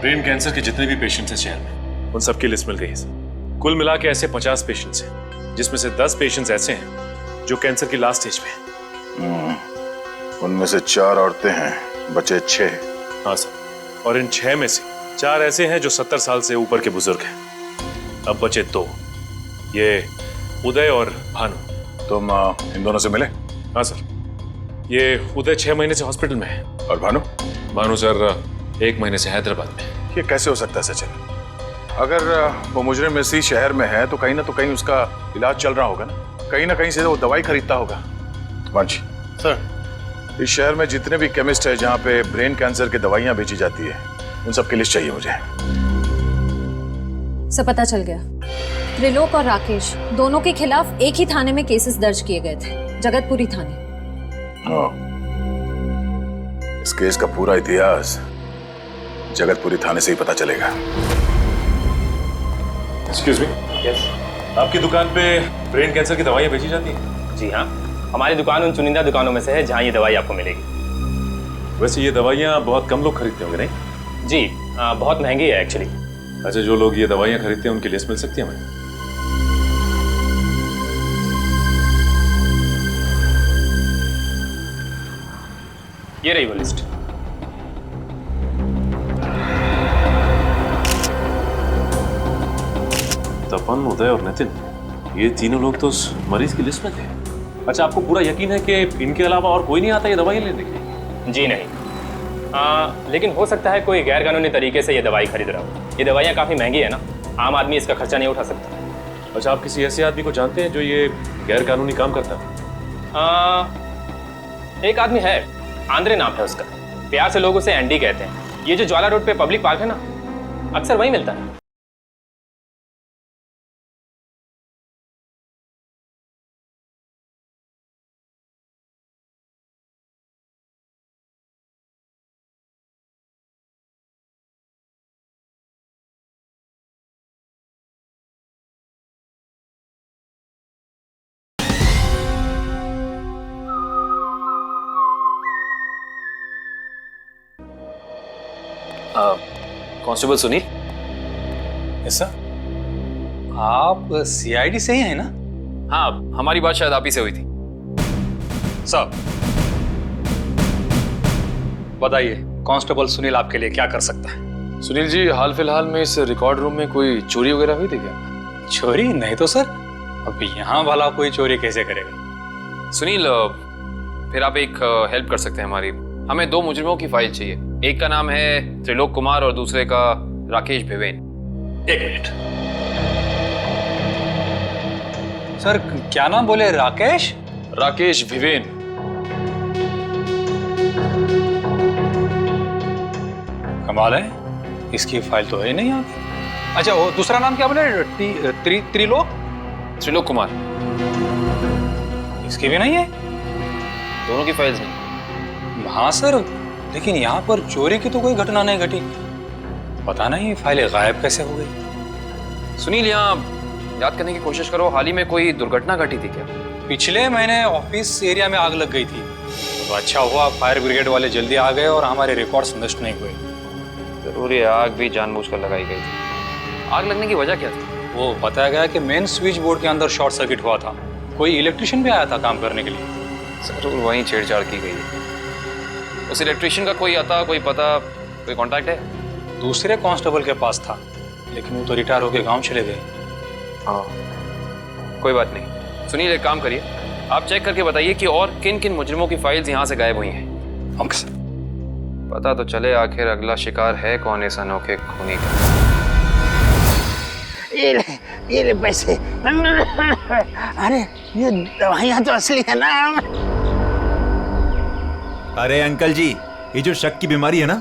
ब्रेन कैंसर के जितने भी पेशेंट्स हैं शहर में, उन सबकी लिस्ट मिल गई है सर। कुल मिला के ऐसे 50 पेशेंट्स हैं, जिसमें से 10 पेशेंट्स ऐसे हैं जो कैंसर की लास्ट स्टेज पे हैं। उनमें से 4 औरतें हैं, बचे 6। हाँ सर, और इन 6 में से 4 ऐसे हैं जो 70 साल से ऊपर के बुजुर्ग हैं। अब बचे 2, ये उदय और भानु। तुम इन दोनों से मिले? हाँ सर, ये उदय 6 महीने से हॉस्पिटल में है। और भानु? भानु सर 1 महीने से हैदराबाद में। ये कैसे हो सकता है सचिन? अगर वो मुजरिम इसी शहर में है तो कहीं ना उसका इलाज चल रहा होगा ना कहीं से वो दवाई खरीदता होगा। मांझी सर, इस शहर में जितने भी केमिस्ट है जहाँ पे ब्रेन कैंसर की दवाइयाँ बेची जाती है, उन सब की लिस्ट चाहिए मुझे। सब पता चल गया। त्रिलोक और राकेश दोनों के खिलाफ एक ही थाने में केसेस दर्ज किए गए थे, जगतपुरी थाने। इस केस का पूरा इतिहास जगतपुरी थाने से ही पता चलेगा। एक्सक्यूज मी, यस, आपकी दुकान पे ब्रेन कैंसर की दवाइयाँ बेची जाती हैं? जी हाँ, हमारी दुकान उन चुनिंदा दुकानों में से है जहाँ ये दवाई आपको मिलेगी। वैसे ये दवाइयाँ बहुत कम लोग खरीदते होंगे नहीं? जी बहुत महंगी है एक्चुअली। अच्छा, जो लोग ये दवाइयाँ खरीदते हैं उनकी लिस्ट मिल सकती है हमें? ये रही वो लिस्ट। तपन, उदय और नितिन, ये तीनों लोग तो उस मरीज की लिस्ट में थे। अच्छा, आपको पूरा यकीन है कि इनके अलावा और कोई नहीं आता ये दवाई लेने के लिए? जी नहीं, लेकिन हो सकता है कोई गैर कानूनी तरीके से ये दवाई खरीद रहा हो। ये दवाइयाँ काफ़ी महंगी है ना, आम आदमी इसका खर्चा नहीं उठा सकता। अच्छा, आप किसी ऐसे आदमी को जानते हैं जो ये गैर कानूनी काम करता है? एक आदमी है, आंद्रे नाम है उसका। प्यार से लोग उसे एंडी कहते हैं। ये जो ज्वाला रोड पे पब्लिक पार्क है ना, अक्सर वहीं मिलता है। कांस्टेबल सुनील। Yes sir. आप सीआईडी से ही हैं ना? हाँ, हमारी बात शायद आप ही से हुई थी। साहब बताइए, कांस्टेबल सुनील आपके लिए क्या कर सकता है? सुनील जी, हाल फिलहाल में इस रिकॉर्ड रूम में कोई चोरी वगैरह हुई थी क्या? चोरी नहीं तो सर, अब यहाँ वाला कोई चोरी कैसे करेगा? सुनील, फिर आप एक हेल्प कर सकते हैं हमारी। हमें 2 मुजरिमों की फाइल चाहिए। एक का नाम है त्रिलोक कुमार और दूसरे का राकेश भिवेन। 1 मिनट सर, क्या नाम बोले? राकेश? राकेश भिवेन। कमाल है, इसकी फाइल तो है नहीं यहाँ। अच्छा, वो दूसरा नाम क्या बोले? त्रिलोक? त्रिलोक कुमार। इसकी भी नहीं है? दोनों की फाइल्स नहीं। हाँ सर, लेकिन यहाँ पर चोरी की तो कोई घटना नहीं घटी। पता नहीं फाइलें गायब कैसे हो गई। सुनील, यहाँ याद करने की कोशिश करो, हाल ही में कोई दुर्घटना घटी थी क्या? पिछले महीने ऑफिस एरिया में आग लग गई थी, तो अच्छा हुआ फायर ब्रिगेड वाले जल्दी आ गए और हमारे रिकॉर्ड्स नष्ट नहीं हुए। जरूर ये आग भी जानबूझकर लगाई गई थी। आग लगने की वजह क्या थी? वो बताया गया कि मेन स्विच बोर्ड के अंदर शॉर्ट सर्किट हुआ था। कोई इलेक्ट्रिशियन भी आया था काम करने के लिए। जरूर वहीं छेड़छाड़ की गई है। उस इलेक्ट्रिशियन का कोई आता, कोई पता, कोई कांटेक्ट है? दूसरे कांस्टेबल के पास था, लेकिन वो तो रिटायर होकर गांव चले गए। हाँ, कोई बात नहीं। सुनील, एक काम करिए, आप चेक करके बताइए कि और किन किन मुजरिमों की फाइल्स यहाँ से गायब हुई हैं। पता तो चले आखिर अगला शिकार है कौन इस अनोखे खूनी का। ये ले पैसे। अरे ये दवाइयाँ तो असली है ना। अरे अंकल जी, ये जो शक की बीमारी है ना,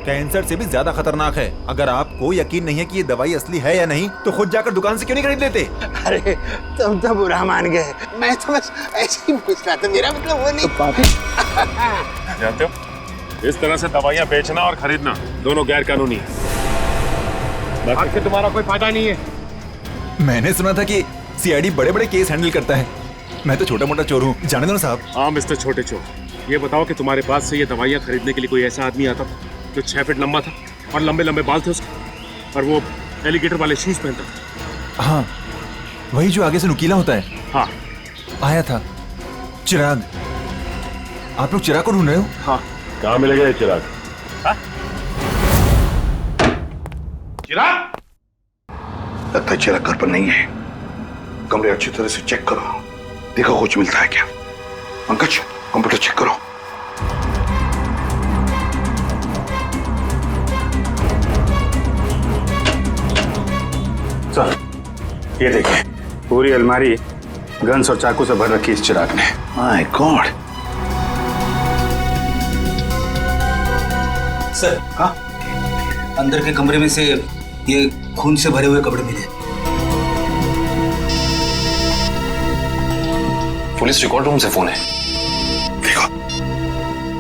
कैंसर से भी ज्यादा खतरनाक है। अगर आपको यकीन नहीं है कि ये दवाई असली है या नहीं, तो खुद जाकर दुकान से क्यों नहीं खरीद लेते? अरे तुम तो बुरा मान गए, मैं तो बस ऐसे ही पूछ रहा था, मेरा मतलब वो नहीं। जानते हो, इस तरह से दवाइयां बेचना और खरीदना दोनों गैर कानूनी है। बाकी तुम्हारा कोई फायदा नहीं है। मैंने सुना था कि सीआईडी बड़े बड़े केस हैंडल करता है। मैं तो छोटा मोटा चोर हूँ, जाने दो ना साहब। हाँ मिस्टर छोटे चोर, ये बताओ कि तुम्हारे पास से ये दवाइयां खरीदने के लिए कोई ऐसा आदमी आता था जो 6 फीट लंबा था और लंबे लंबे बाल थे उसके, और वो एलिगेटर वाले शूज पहनता था? हाँ, वही जो आगे से नुकीला होता है। हाँ, आया था चिराग। आप लोग चिराग को ढूंढ रहे हो? हाँ। कहाँ मिलेगा ये चिराग? चिराग? लगता है चिराग घर पर नहीं है। कमरे अच्छी तरह से चेक करो, देखो कुछ मिलता है क्या। पंकज, कंप्यूटर चेक करो। सर, ये देखिए, पूरी अलमारी गन्स और चाकू से भर रखी इस चिराग ने। My God. सर, हाँ, अंदर के कमरे में से ये खून से भरे हुए कपड़े मिले। पुलिस रिकॉर्ड रूम से फोन है। देखो।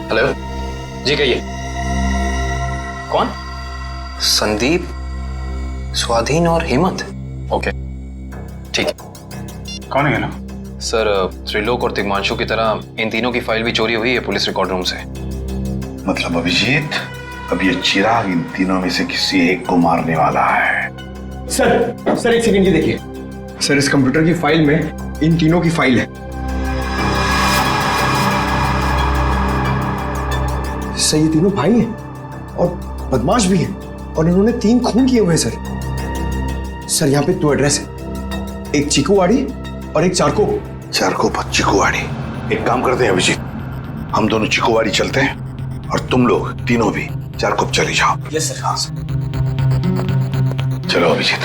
हेलो जी, कहिए। कौन? संदीप, स्वाधीन और हेमंत। ओके, ठीक है। कौन है ना? सर, त्रिलोक और तिग्मांशु की तरह इन तीनों की फाइल भी चोरी हुई है पुलिस रिकॉर्ड रूम से। मतलब अभिजीत, अब ये चिराग इन तीनों में से किसी एक को मारने वाला है। सर एक सेकंड, ये देखिए सर, इस कंप्यूटर की फाइल में इन तीनों की फाइल है। सर, ये तीनों भाई हैं और बदमाश भी हैं और इन्होंने 3 खून किए हुए हैं सर। यहाँ पे 2 एड्रेस है, एक चीकूवाड़ी और एक चारकोप। चारकोप और चीकूवाड़ी। एक काम करते हैं अभिजीत, हम दोनों चीकूवाड़ी चलते हैं और तुम लोग तीनों भी चारकोप चले जाओ। Yes sir. हाँ सर। चलो अभिजीत।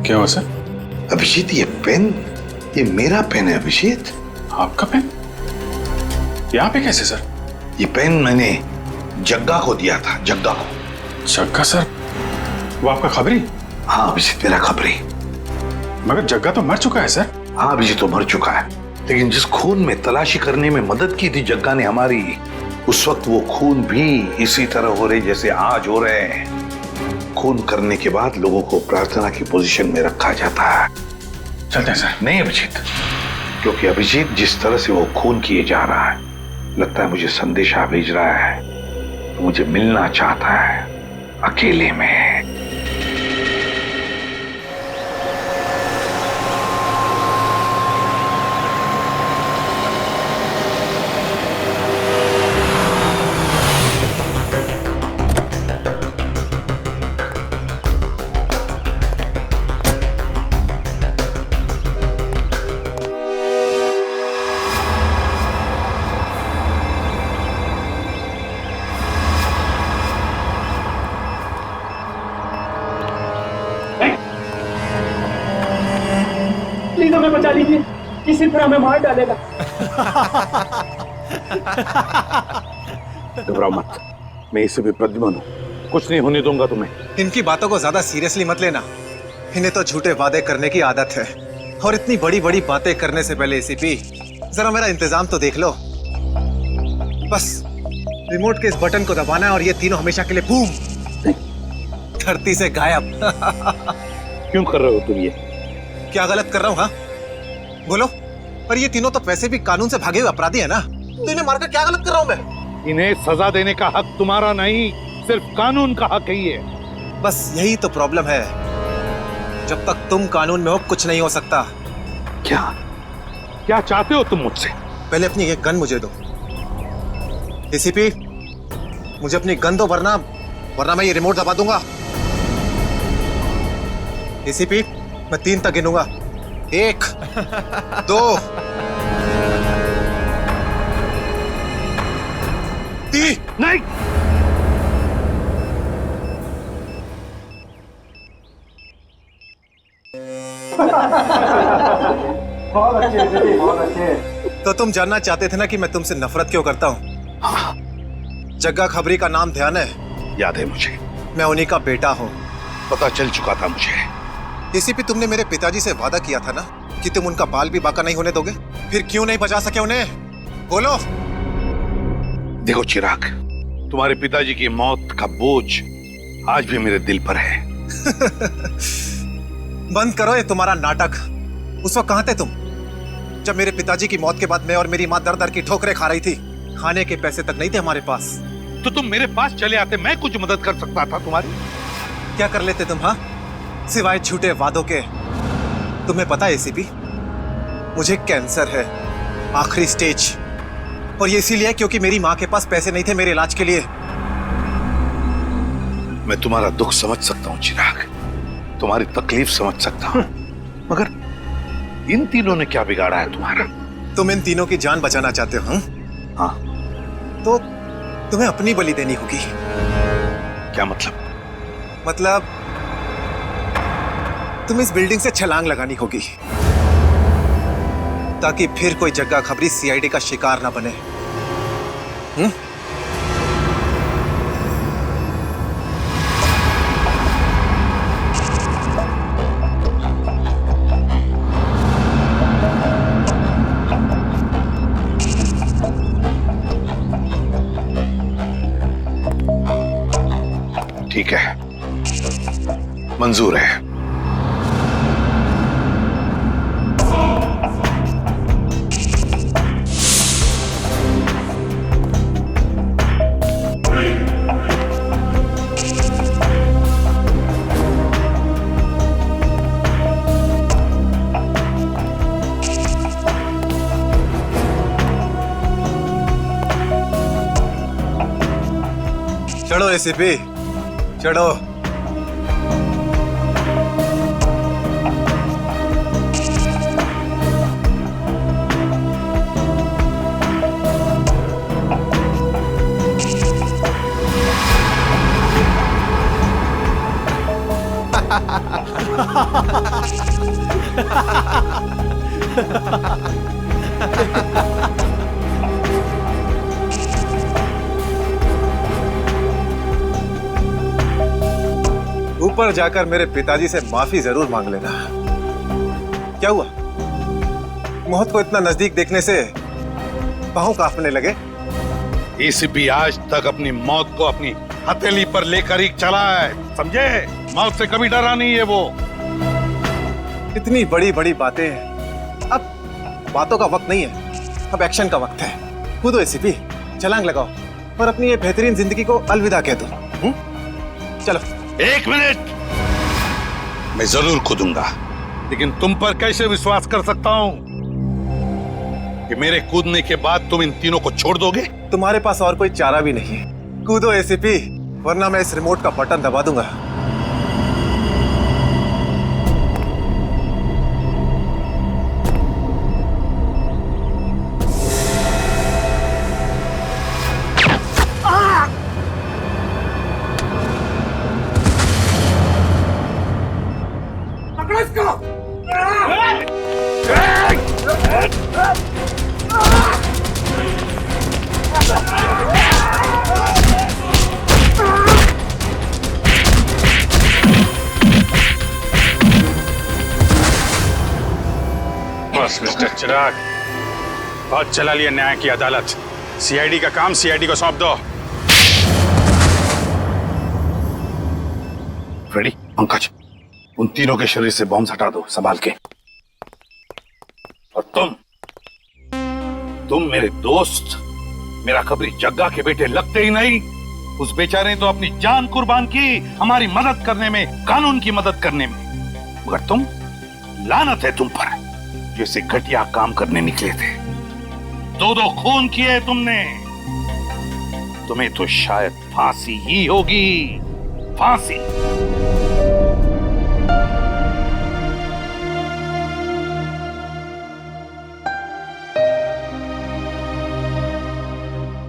क्या हुआ सर? अभिजीत, ये पेन, ये मेरा पेन है अभिजीत। आपका पेन? यहाँ पे कैसे सर? ये पेन मैंने जग्गा को दिया था, जग्गा को। जग्गा सर? वो आपका खबरी? हाँ अभिजीत, मेरा खबरी। मगर जग्गा तो मर चुका है सर। हाँ अभिजीत, तो मर चुका है, लेकिन जिस खून में तलाशी करने में मदद की थी जग्गा ने हमारी, उस वक्त वो खून भी इसी तरह हो रहे जैसे आज हो रहे हैं। खून करने के बाद लोगों को प्रार्थना की पोजीशन में रखा जाता है। चलते हैं सर। नहीं अभिजीत, क्योंकि अभिजीत जिस तरह से वो खून किए जा रहा है, लगता है मुझे संदेशा भेज रहा है, मुझे मिलना चाहता है अकेले में। प्लीज हमें बचा लीजिए, किसी तरह हमें मार डालेगा। घबराओ मत, मैं इससे भी प्रद्युम्न हूं, कुछ नहीं होने दूंगा तुम्हें। इनकी बातों को ज्यादा सीरियसली मत लेना। इन्हें तो झूठे वादे करने की आदत है, और इतनी बड़ी बड़ी बातें करने से पहले एसीपी जरा मेरा इंतजाम तो देख लो। बस रिमोट के इस बटन को दबाना है और ये तीनों हमेशा के लिए बूम, धरती से गायब। क्यों कर रहे हो तुम ये? क्या गलत कर रहा हूँ? हाँ बोलो। पर ये तीनों तो वैसे भी कानून से भागे हुए अपराधी है ना, तो इन्हें मारकर क्या गलत कर रहा हूँ मैं? इन्हें सजा देने का हक तुम्हारा नहीं, सिर्फ कानून का हक ही है। बस यही तो प्रॉब्लम है, जब तक तुम कानून में हो कुछ नहीं हो सकता। क्या क्या चाहते हो तुम मुझसे? पहले अपनी ये गन मुझे दो। एसीपी, मुझे अपनी गन दो, वरना मैं ये रिमोट दबा दूंगा। एसीपी, मैं 3 तक गिनूंगा। 1 2 3। नहीं, बहुत अच्छे। तो तुम जानना चाहते थे ना कि मैं तुमसे नफरत क्यों करता हूँ? जग्गा खबरी का नाम ध्यान है? याद है मुझे, मैं उन्हीं का बेटा हूँ। पता चल चुका था मुझे। एसीपी, तुमने मेरे पिताजी से वादा किया था ना कि तुम उनका बाल भी बाका नहीं होने दोगे, फिर क्यों नहीं बचा सके उन्हें? बोलो। देखो चिराग, तुम्हारे पिताजी की मौत का बोझ आज भी मेरे दिल पर है। बंद करो ये तुम्हारा नाटक। उस वक्त कहां थे तुम जब मेरे पिताजी की मौत के बाद मैं और मेरी माँ दर दर की ठोकरें खा रही थी? खाने के पैसे तक नहीं थे हमारे पास। तो तुम मेरे पास चले आते, मैं कुछ मदद कर सकता था तुम्हारी। क्या कर लेते तुम? हाँ, सिवाय झूठे वादों के। तुम्हें पता है एसीपी, मुझे कैंसर है, आखिरी स्टेज, और ये इसीलिए क्योंकि मेरी माँ के पास पैसे नहीं थे मेरे इलाज के लिए। मैं तुम्हारा दुख समझ सकता हूँ चिराग, तुम्हारी तकलीफ समझ सकता हूँ, मगर इन तीनों ने क्या बिगाड़ा है तुम्हारा? तुम इन तीनों की जान बचाना चाहते हो? हाँ। तो तुम्हें अपनी बलि देनी होगी। क्या मतलब? मतलब तुम इस बिल्डिंग से छलांग लगानी होगी ताकि फिर कोई जगह खबरी सीआईडी का शिकार ना बने। ठीक है, मंजूर है। चढ़ो एसीपी, चढ़ो। ऊपर जाकर मेरे पिताजी से माफी जरूर मांग लेना। क्या हुआ? मौत को इतना नजदीक देखने से पांव कांपने लगे? एसीपी आज तक अपनी मौत को अपनी हथेली पर लेकर ही चला है, समझे? मौत से कभी डरा नहीं है वो। इतनी बड़ी बड़ी बातें, अब बातों का वक्त नहीं है, अब एक्शन का वक्त है। कूदो एसीपी, छलांग लगाओ और अपनी ये बेहतरीन जिंदगी को अलविदा कह दो। चलो। एक मिनट, मैं जरूर कूदूंगा, लेकिन तुम पर कैसे विश्वास कर सकता हूं कि मेरे कूदने के बाद तुम इन तीनों को छोड़ दोगे? तुम्हारे पास और कोई चारा भी नहीं है। कूदो एसीपी, वरना मैं इस रिमोट का बटन दबा दूंगा। बस मिस्टर चिराग, बहुत चला लिया न्याय की अदालत। सीआईडी का काम सीआईडी को सौंप दो। रेडी? पंकज, उन तीनों के शरीर से बॉम्ब हटा दो, संभाल के। और तुम मेरे दोस्त, मेरा खबरी जग्गा के बेटे लगते ही नहीं। उस बेचारे ने तो अपनी जान कुर्बान की हमारी मदद करने में, कानून की मदद करने में, मगर तुम, लानत है तुम पर, जैसे घटिया काम करने निकले थे। दो खून किए तुमने, तुम्हें तो शायद फांसी ही होगी, फांसी।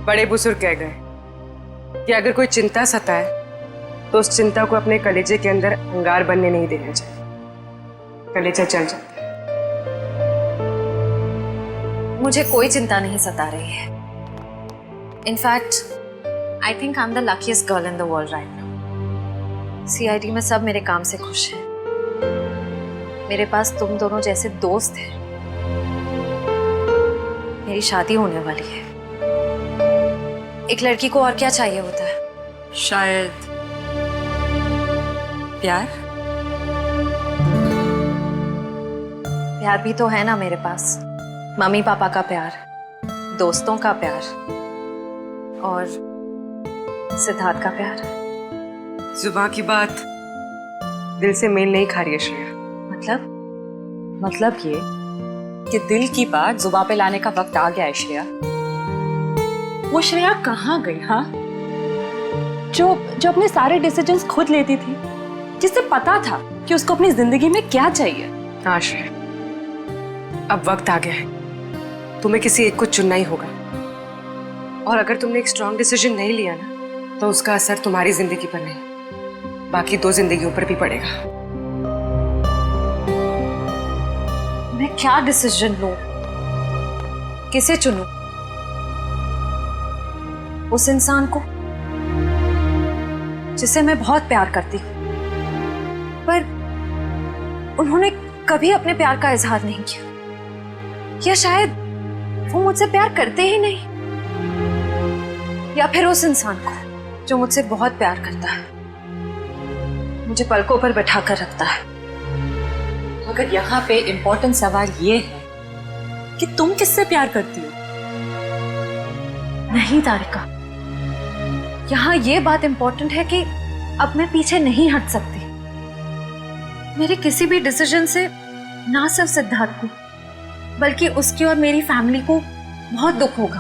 बड़े बुजुर्ग कह गए कि अगर कोई चिंता सताए तो उस चिंता को अपने कलेजे के अंदर अंगार बनने नहीं देना चाहिए। कलेजा जल जाता है। मुझे कोई चिंता नहीं सता रही है। In fact I think I am the luckiest girl in the world right now. CID में सब मेरे काम से खुश हैं। मेरे पास तुम दोनों जैसे दोस्त हैं। मेरी शादी होने वाली है। एक लड़की को और क्या चाहिए होता है? शायद प्यार। प्यार भी तो है ना मेरे पास। मम्मी पापा का प्यार, दोस्तों का प्यार और सिद्धार्थ का प्यार। जुबान की बात दिल से मेल नहीं खा रही है श्रेया। मतलब ये कि दिल की बात जुबान पे लाने का वक्त आ गया है श्रेया। वो श्रेया कहाँ गई? हाँ, जो अपने सारे डिसीजंस खुद लेती थी, जिससे पता था कि उसको अपनी जिंदगी में क्या चाहिए। हाँ श्रेया, अब वक्त आ गया है। तुम्हें किसी एक को चुनना ही होगा। और अगर तुमने एक स्ट्रॉन्ग डिसीजन नहीं लिया ना, तो उसका असर तुम्हारी जिंदगी पर नहीं, बाकी 2 जिंदगियों पर भी पड़ेगा। मैं क्या डिसीजन लूं? किसे चुनूं? उस इंसान को जिसे मैं बहुत प्यार करती हूं, पर उन्होंने कभी अपने प्यार का इजहार नहीं किया, या शायद वो मुझसे प्यार करते ही नहीं, या फिर उस इंसान को जो मुझसे बहुत प्यार करता है, मुझे पलकों पर बैठा कर रखता है। मगर यहाँ पे इम्पोर्टेंट सवाल ये है कि तुम किससे प्यार करती हो? नहीं तारिका, यहाँ ये बात इम्पोर्टेंट है कि अब मैं पीछे नहीं हट सकती। मेरे किसी भी डिसीजन से ना सिर्फ सिद्धार्थ को, बल्कि उसकी और मेरी फैमिली को बहुत दुख होगा।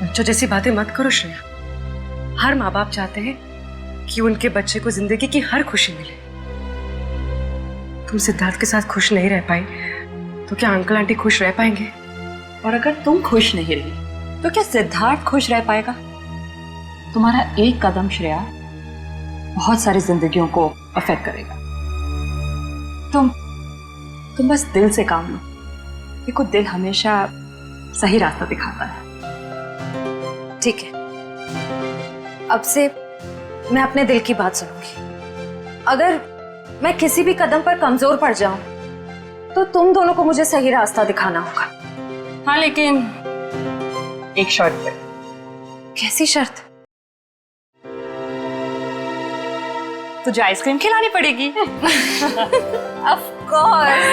बच्चों जैसी बातें मत करो श्रेया। हर माँ बाप चाहते हैं कि उनके बच्चे को जिंदगी की हर खुशी मिले। तुम सिद्धार्थ के साथ खुश नहीं रह पाई तो क्या अंकल आंटी खुश रह पाएंगे? और अगर तुम खुश नहीं रही तो क्या सिद्धार्थ खुश रह पाएगा? तुम्हारा एक कदम श्रेया बहुत सारी जिंदगियों को अफेक्ट करेगा। तुम बस दिल से काम लो। देखो, दिल हमेशा सही रास्ता दिखाता है। ठीक है, अब से मैं अपने दिल की बात सुनूंगी। अगर मैं किसी भी कदम पर कमजोर पड़ जाऊं तो तुम दोनों को मुझे सही रास्ता दिखाना होगा। हाँ, लेकिन एक शर्त पे। कैसी शर्त? तुझे आइसक्रीम खिलानी पड़ेगी। Of course.